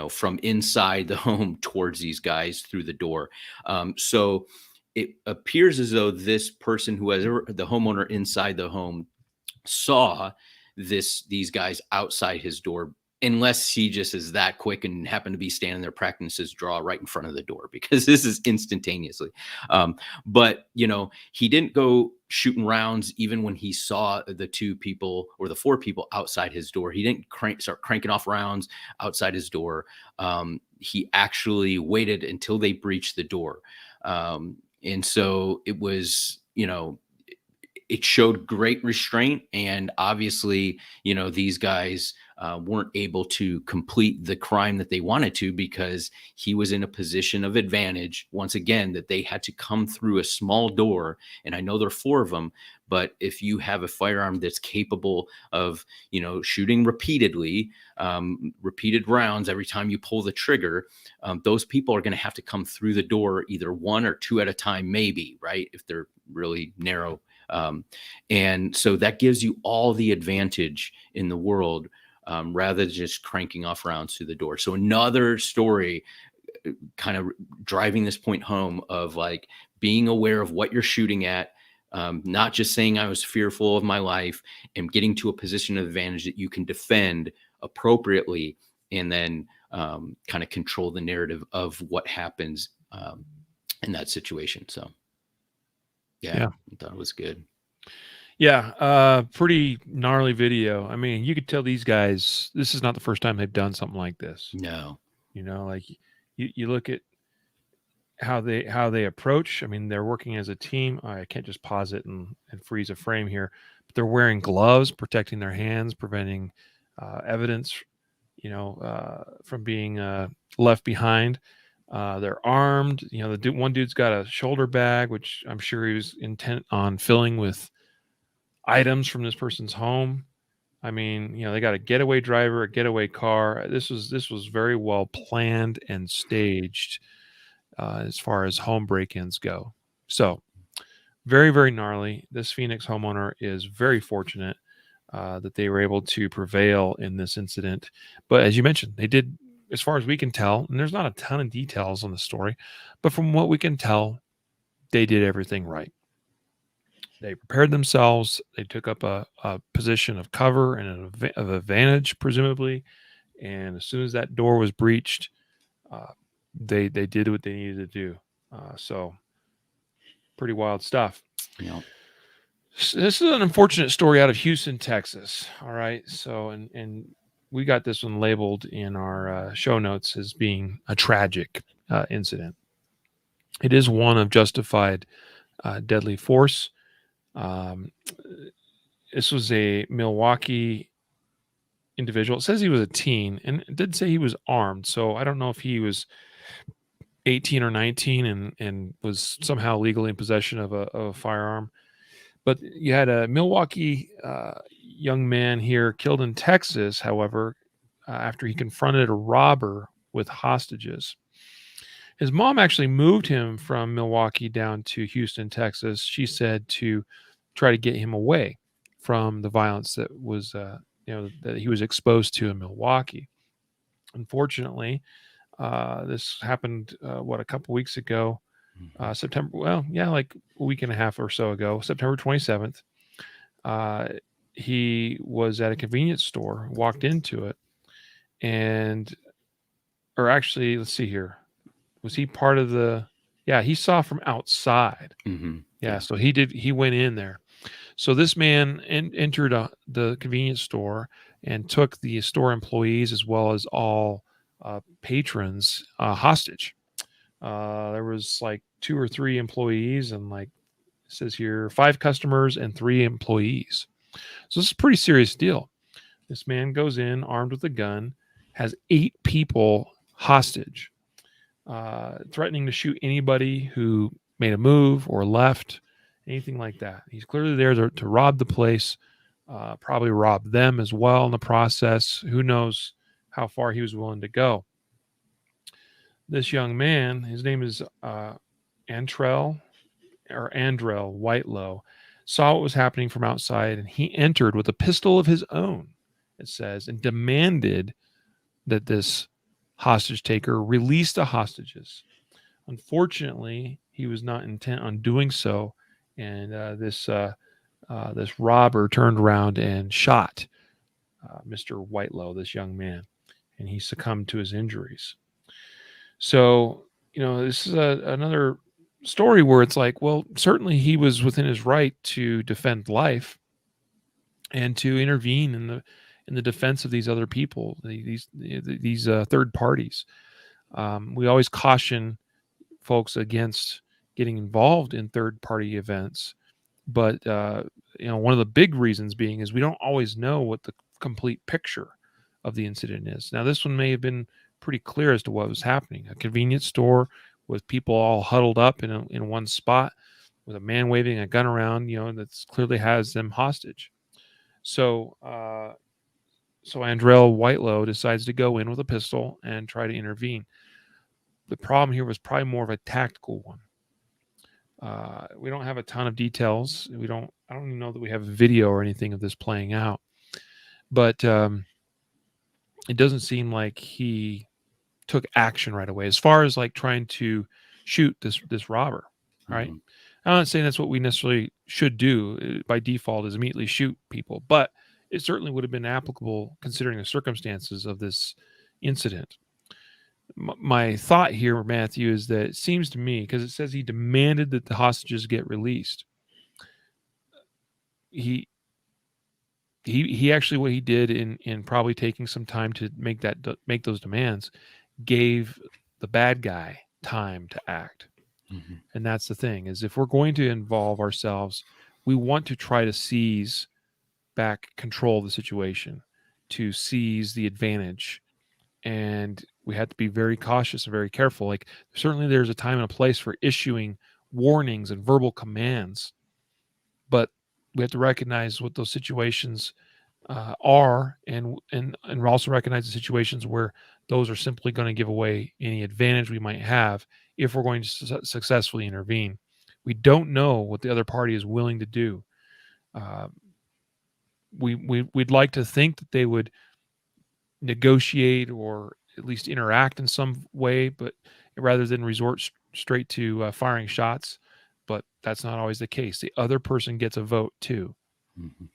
from inside the home towards these guys through the door. So it appears as though this person, who has the homeowner inside the home, saw these guys outside his door, unless he just is that quick and happened to be standing there practicing his draw right in front of the door, because this is instantaneously. But he didn't go shooting rounds even when he saw the 2 people or the 4 people outside his door. He didn't start cranking off rounds outside his door. He actually waited until they breached the door. And so it was, it showed great restraint, and obviously, these guys weren't able to complete the crime that they wanted to, because he was in a position of advantage once again, that they had to come through a small door. And I know there are 4 of them, but if you have a firearm that's capable of, shooting repeatedly, repeated rounds every time you pull the trigger, those people are going to have to come through the door either 1 or 2 at a time, maybe, right, if they're really narrow. And so that gives you all the advantage in the world, rather than just cranking off rounds through the door. So another story kind of driving this point home of like being aware of what you're shooting at, not just saying I was fearful of my life, and getting to a position of advantage that you can defend appropriately, and then kind of control the narrative of what happens in that situation. So yeah, I thought it was good. Yeah, pretty gnarly video. I mean, you could tell these guys, this is not the first time they've done something like this. No. Like you look at how they approach. I mean, they're working as a team. I can't just pause it and freeze a frame here, but they're wearing gloves, protecting their hands, preventing evidence, from being left behind. They're armed. One dude's got a shoulder bag, which I'm sure he was intent on filling with items from this person's home. I mean, they got a getaway driver, a getaway car. This was very well planned and staged as far as home break-ins go. So very, very gnarly. This Phoenix homeowner is very fortunate that they were able to prevail in this incident. But as you mentioned, they did, as far as we can tell, and there's not a ton of details on the story, but from what we can tell, they did everything right. They prepared themselves. They took up a position of cover and of advantage, presumably. And as soon as that door was breached, they did what they needed to do. So pretty wild stuff. Yeah. This is an unfortunate story out of Houston, Texas. All right. So, and we got this one labeled in our show notes as being a tragic incident. It is one of justified deadly force. This was a Milwaukee individual. It says he was a teen, and it did say he was armed. So I don't know if he was 18 or 19 and was somehow legally in possession of a firearm. But you had a Milwaukee young man here killed in Texas, however, after he confronted a robber with hostages. His mom actually moved him from Milwaukee down to Houston, Texas, she said, to try to get him away from the violence that was, that he was exposed to in Milwaukee. Unfortunately, this happened, a couple weeks ago, Mhm. September, well, yeah, like a week and a half or so ago, September 27th. Uh, he was at a convenience store, walked into it, and, or actually, let's see here. Was he part of the, yeah, he saw from outside. Mhm. Yeah, Yeah. so he went in there. So this man entered the convenience store and took the store employees as well as all patrons hostage. There was like two or three employees and, like it says here, five customers and three employees. So this is a pretty serious deal. This man goes in armed with a gun, has eight people hostage, threatening to shoot anybody who made a move or left, anything like that. He's clearly there to rob the place, probably rob them as well in the process. Who knows how far he was willing to go? This young man, his name is Antrell or Andrell Whitelow, saw what was happening from outside, and he entered with a pistol of his own, it says, and demanded that this hostage taker release the hostages. Unfortunately, he was not intent on doing so, and this robber turned around and shot Mr. Whitelow, this young man, and he succumbed to his injuries. So, this is another story where it's like, well, certainly he was within his right to defend life and to intervene in the defense of these other people, these third parties. We always caution folks against getting involved in third party events, but one of the big reasons being is we don't always know what the complete picture of the incident is. Now, this one may have been pretty clear as to what was happening. A convenience store with people all huddled up in one spot with a man waving a gun around, that clearly has them hostage. So Andrell Whitelow decides to go in with a pistol and try to intervene. The problem here was probably more of a tactical one. We don't have a ton of details. I don't even know that we have a video or anything of this playing out, but it doesn't seem like he took action right away as far as like trying to shoot this robber. All right. Mhm. I'm not saying that's what we necessarily should do by default, is immediately shoot people, but it certainly would have been applicable considering the circumstances of this incident. My thought here, Matthew, is that it seems to me, because it says he demanded that the hostages get released. He he actually, what he did in probably taking some time to make those demands, gave the bad guy time to act. Mhm. And that's the thing, is if we're going to involve ourselves, we want to try to seize back control of the situation, to seize the advantage, and we have to be very cautious and very careful. Like, certainly there's a time and a place for issuing warnings and verbal commands, but we have to recognize what those situations are, and also recognize the situations where those are simply going to give away any advantage we might have if we're going to successfully intervene. We don't know what the other party is willing to do. Uh, we'd like to think that they would negotiate or at least interact in some way, but rather than resort straight to firing shots. But that's not always the case. The other person gets a vote too. Mhm.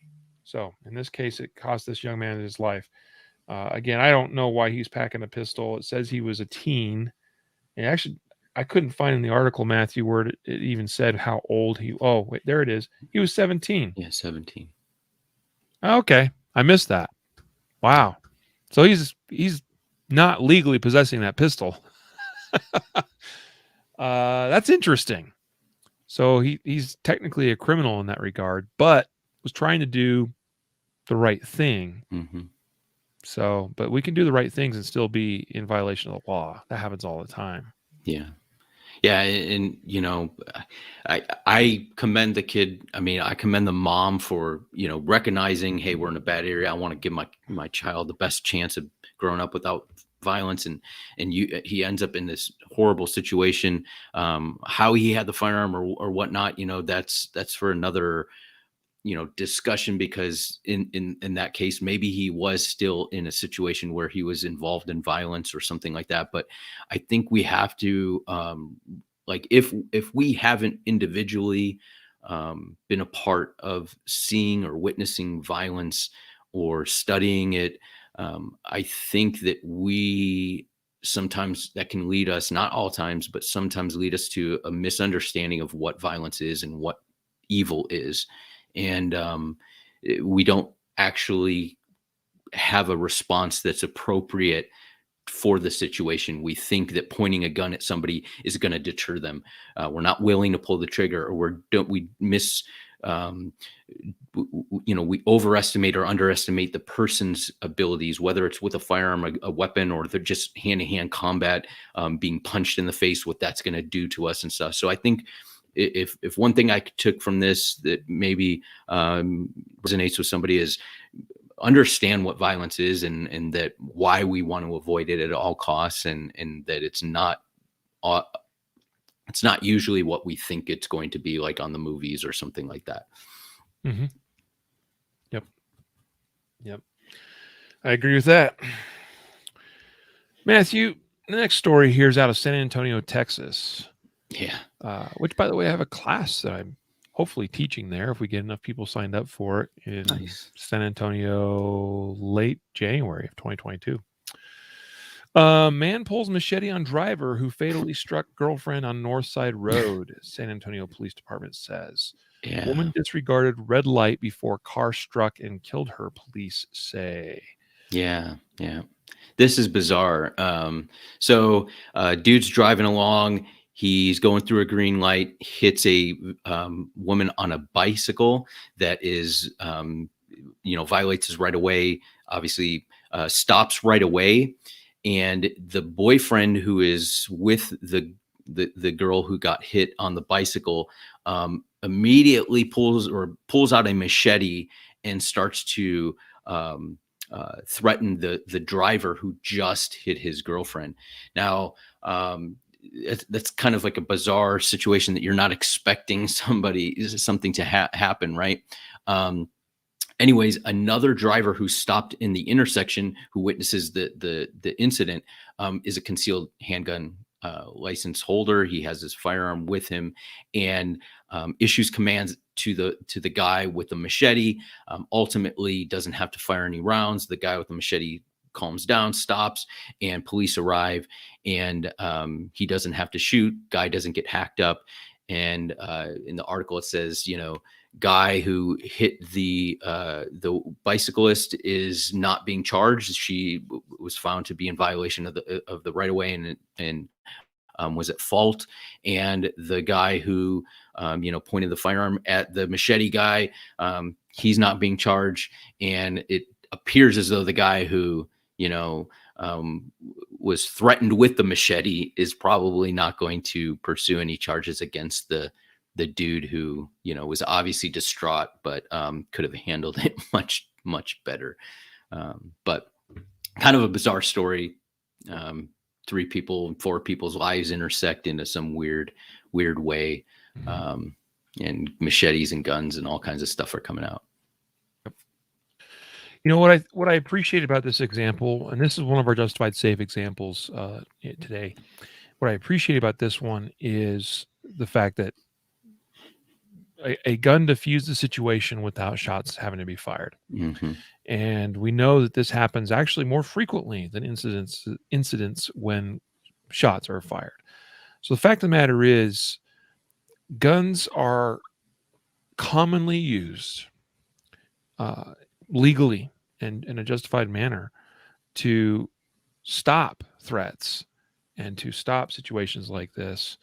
So in this case, it cost this young man his life. Again, I don't know why he's packing a pistol. It says he was a teen. And actually, I couldn't find in the article, Matthew, where it even said how old he. Oh, wait, there it is. He was 17. Yeah, 17. Okay, I missed that. Wow. So he's not legally possessing that pistol. That's interesting. So he's technically a criminal in that regard, but was trying to do the right thing. Mhm. So, but we can do the right things and still be in violation of the law. That happens all the time. Yeah. Yeah, and I commend the kid. I mean, I commend the mom for recognizing, hey, we're in a bad area. I want to give my child the best chance of growing up without violence, and he ends up in this horrible situation. How he had the firearm or whatnot, that's for another discussion, because in that case, maybe he was still in a situation where he was involved in violence or something like that. But I think we have to, like, if we haven't individually been a part of seeing or witnessing violence or studying it, I think that we sometimes that can lead us, not all times, but sometimes lead us to a misunderstanding of what violence is and what evil is. And we don't actually have a response that's appropriate for the situation. We think that pointing a gun at somebody is going to deter them. We're not willing to pull the trigger, or we overestimate or underestimate the person's abilities, whether it's with a firearm, a weapon, or they're just hand-to-hand combat, being punched in the face, what that's going to do to us and stuff. So I think if one thing I took from this that maybe resonates with somebody is understand what violence is, and that why we want to avoid it at all costs, and that it's not usually what we think it's going to be, like on the movies or something like that. Mm-hmm. Yep. I agree with that. Matthew, the next story here is out of San Antonio, Texas. Yeah. Which, by the way, I have a class that I'm hopefully teaching there if we get enough people signed up for it in San Antonio late January of 2022. Man pulls machete on driver who fatally struck girlfriend on Northside Road, San Antonio Police Department says. Yeah. Woman disregarded red light before car struck and killed her, police say. Yeah. This is bizarre. So dude's driving along. He's going through a green light, hits a woman on a bicycle that is, violates his right of way, obviously stops right away. And the boyfriend who is with the girl who got hit on the bicycle immediately pulls out a machete and starts to threaten the driver who just hit his girlfriend. Now, that's kind of like a bizarre situation that you're not expecting something to happen, right? Anyways, another driver who stopped in the intersection, who witnesses the incident, is a concealed handgun license holder. He has his firearm with him, and issues commands to the guy with the machete. Ultimately, doesn't have to fire any rounds. The guy with the machete calms down, stops, and police arrive, and he doesn't have to shoot. Guy doesn't get hacked up. And in the article, it says, guy who hit the bicyclist is not being charged. She was found to be in violation of the right of way and was at fault. And the guy who pointed the firearm at the machete guy, he's not being charged. And it appears as though the guy who was threatened with the machete is probably not going to pursue any charges against the dude who, was obviously distraught, but could have handled it much, much better. But kind of a bizarre story. 4 people's lives intersect into some weird way. And machetes and guns and all kinds of stuff are coming out. What I appreciate about this example, and this is one of our justified safe examples today. What I appreciate about this one is the fact that a gun diffused the situation without shots having to be fired. Mm-hmm. And we know that this happens actually more frequently than incidents when shots are fired. So the fact of the matter is, guns are commonly used legally and in a justified manner to stop threats and to stop situations like this,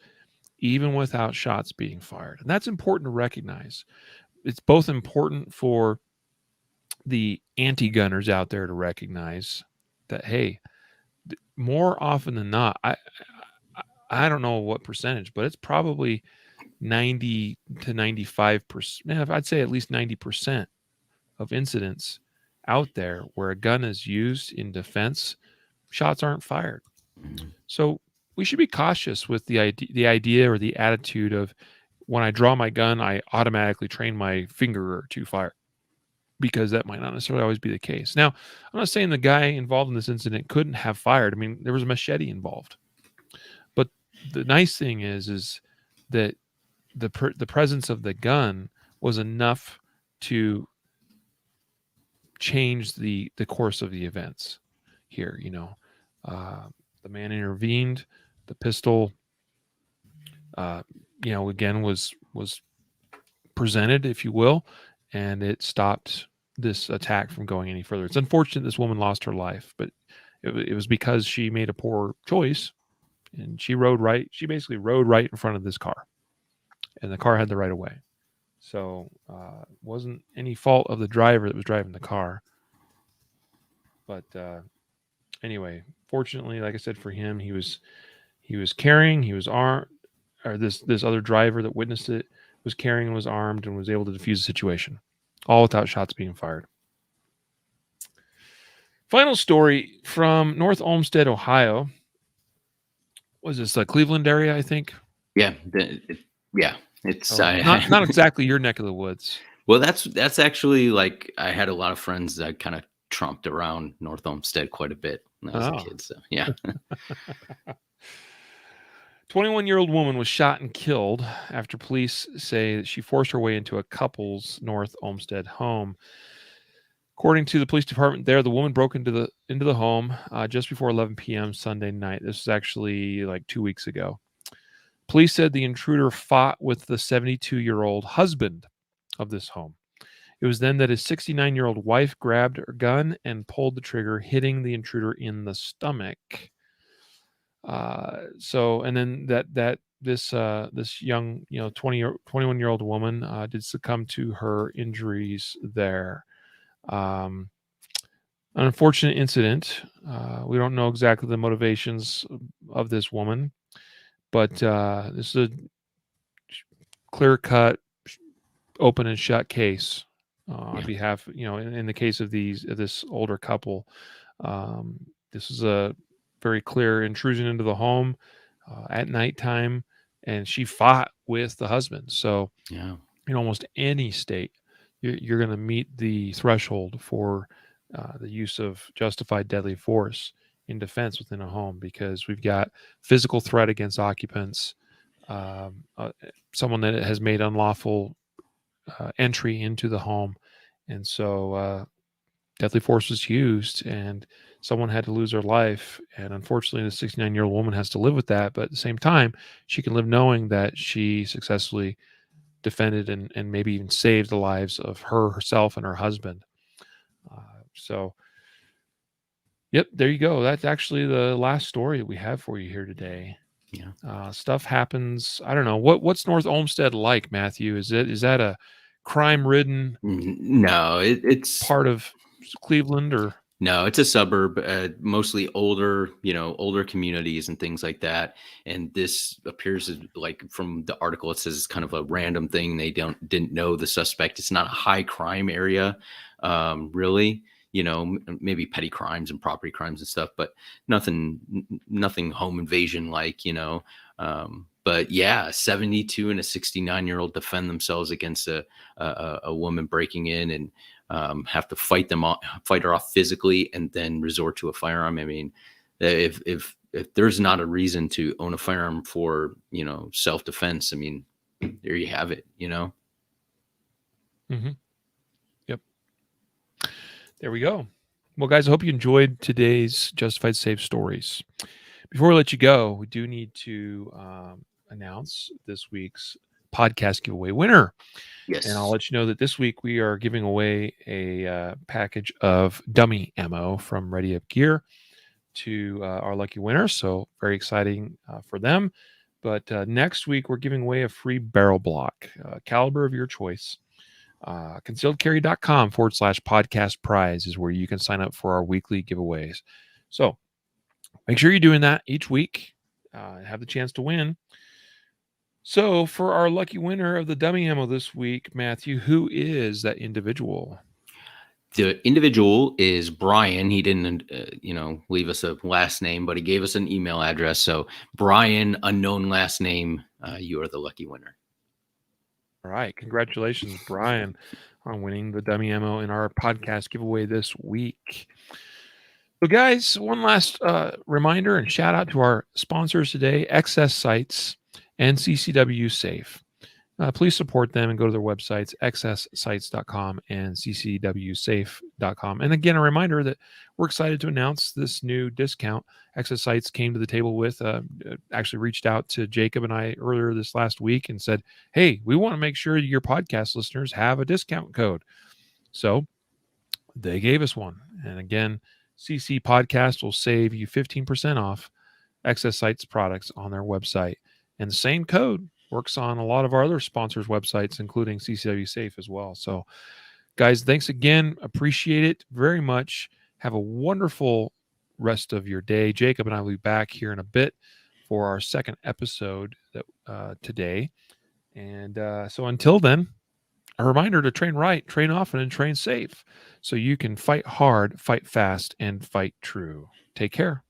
even without shots being fired. And that's important to recognize. It's both important for the anti-gunners out there to recognize that, hey, more often than not, I don't know what percentage, but it's probably 90 to 95%. I'd say at least 90% of incidents out there where a gun is used in defense, shots aren't fired. So we should be cautious with the idea or the attitude of, when I draw my gun, I automatically train my finger to fire, because that might not necessarily always be the case. Now, I'm not saying the guy involved in this incident couldn't have fired. I mean, there was a machete involved. But the nice thing is that the presence of the gun was enough to change the course of the events here. The man intervened. The pistol, again was presented, if you will, and it stopped this attack from going any further. It's unfortunate this woman lost her life, but it was because she made a poor choice, and she basically rode right in front of this car, and the car had the right of way. So it wasn't any fault of the driver that was driving the car. But anyway, fortunately, like I said, for him, he was carrying, he was armed, or this other driver that witnessed it was carrying and was armed and was able to defuse the situation, all without shots being fired. Final story from North Olmsted, Ohio. Was this the Cleveland area, I think? Yeah. It's not exactly your neck of the woods. Well, that's actually, like, I had a lot of friends that kind of tromped around North Olmsted quite a bit when I was a kid. So yeah. 21-year-old woman was shot and killed after police say that she forced her way into a couple's North Olmsted home. According to the police department there, the woman broke into the home just before 11 p.m. Sunday night. This was actually like 2 weeks ago. Police said the intruder fought with the 72-year-old husband of this home. It was then that his 69-year-old wife grabbed her gun and pulled the trigger, hitting the intruder in the stomach. And then this young, 21-year-old woman did succumb to her injuries there. An unfortunate incident. We don't know exactly the motivations of this woman, but this is a clear-cut, open and shut case on behalf, in the case of this older couple. This is a very clear intrusion into the home at nighttime, and she fought with the husband. So in almost any state, you're going to meet the threshold for the use of justified deadly force in defense within a home, because we've got physical threat against occupants, someone that has made unlawful entry into the home, and so deadly force was used, and someone had to lose their life. And unfortunately, the 69-year-old woman has to live with that, but at the same time, she can live knowing that she successfully defended and maybe even saved the lives of herself and her husband. So yep, there you go. That's actually the last story that we have for you here today. Stuff happens. I don't know. What's North Olmsted like, Matthew? Is that a crime-ridden? No, it's part of Cleveland, or no, it's a suburb, mostly older communities and things like that. And this appears like, from the article, it says it's kind of a random thing. They didn't know the suspect. It's not a high crime area, really. Maybe petty crimes and property crimes and stuff, but nothing home invasion like, but yeah, 72 and a 69-year-old defend themselves against a woman breaking in, and have to fight her off physically, and then resort to a firearm. I mean, if there's not a reason to own a firearm for, self-defense, I mean, there you have it, Mm-hmm. Yep. There we go. Well, guys, I hope you enjoyed today's Justified Safe stories. Before we let you go, we do need to announce this week's podcast giveaway winner. Yes. And I'll let you know that this week we are giving away a package of dummy ammo from Ready Up Gear to our lucky winner. So very exciting for them. But next week we're giving away a free barrel block, caliber of your choice. Concealedcarry.com/podcast prize is where you can sign up for our weekly giveaways. So make sure you're doing that each week and have the chance to win. So for our lucky winner of the dummy ammo this week, Matthew, who is that individual? The individual is Brian. He didn't, leave us a last name, but he gave us an email address. So Brian, unknown last name, you are the lucky winner. All right. Congratulations, Brian, on winning the dummy ammo in our podcast giveaway this week. So, guys, one last reminder and shout out to our sponsors today, Excess Sites and CCW Safe. Please support them and go to their websites, xssites.com and ccwsafe.com. And again, a reminder that we're excited to announce this new discount. Excess Sites came to the table with, actually reached out to Jacob and I earlier this last week and said, hey, we want to make sure your podcast listeners have a discount code. So they gave us one. And again, CC Podcast will save you 15% off Excess Sites products on their website. And the same code works on a lot of our other sponsors' websites, including CCW Safe as well. So, guys, thanks again. Appreciate it very much. Have a wonderful rest of your day. Jacob and I will be back here in a bit for our second episode today. And so until then, a reminder to train right, train often, and train safe so you can fight hard, fight fast, and fight true. Take care.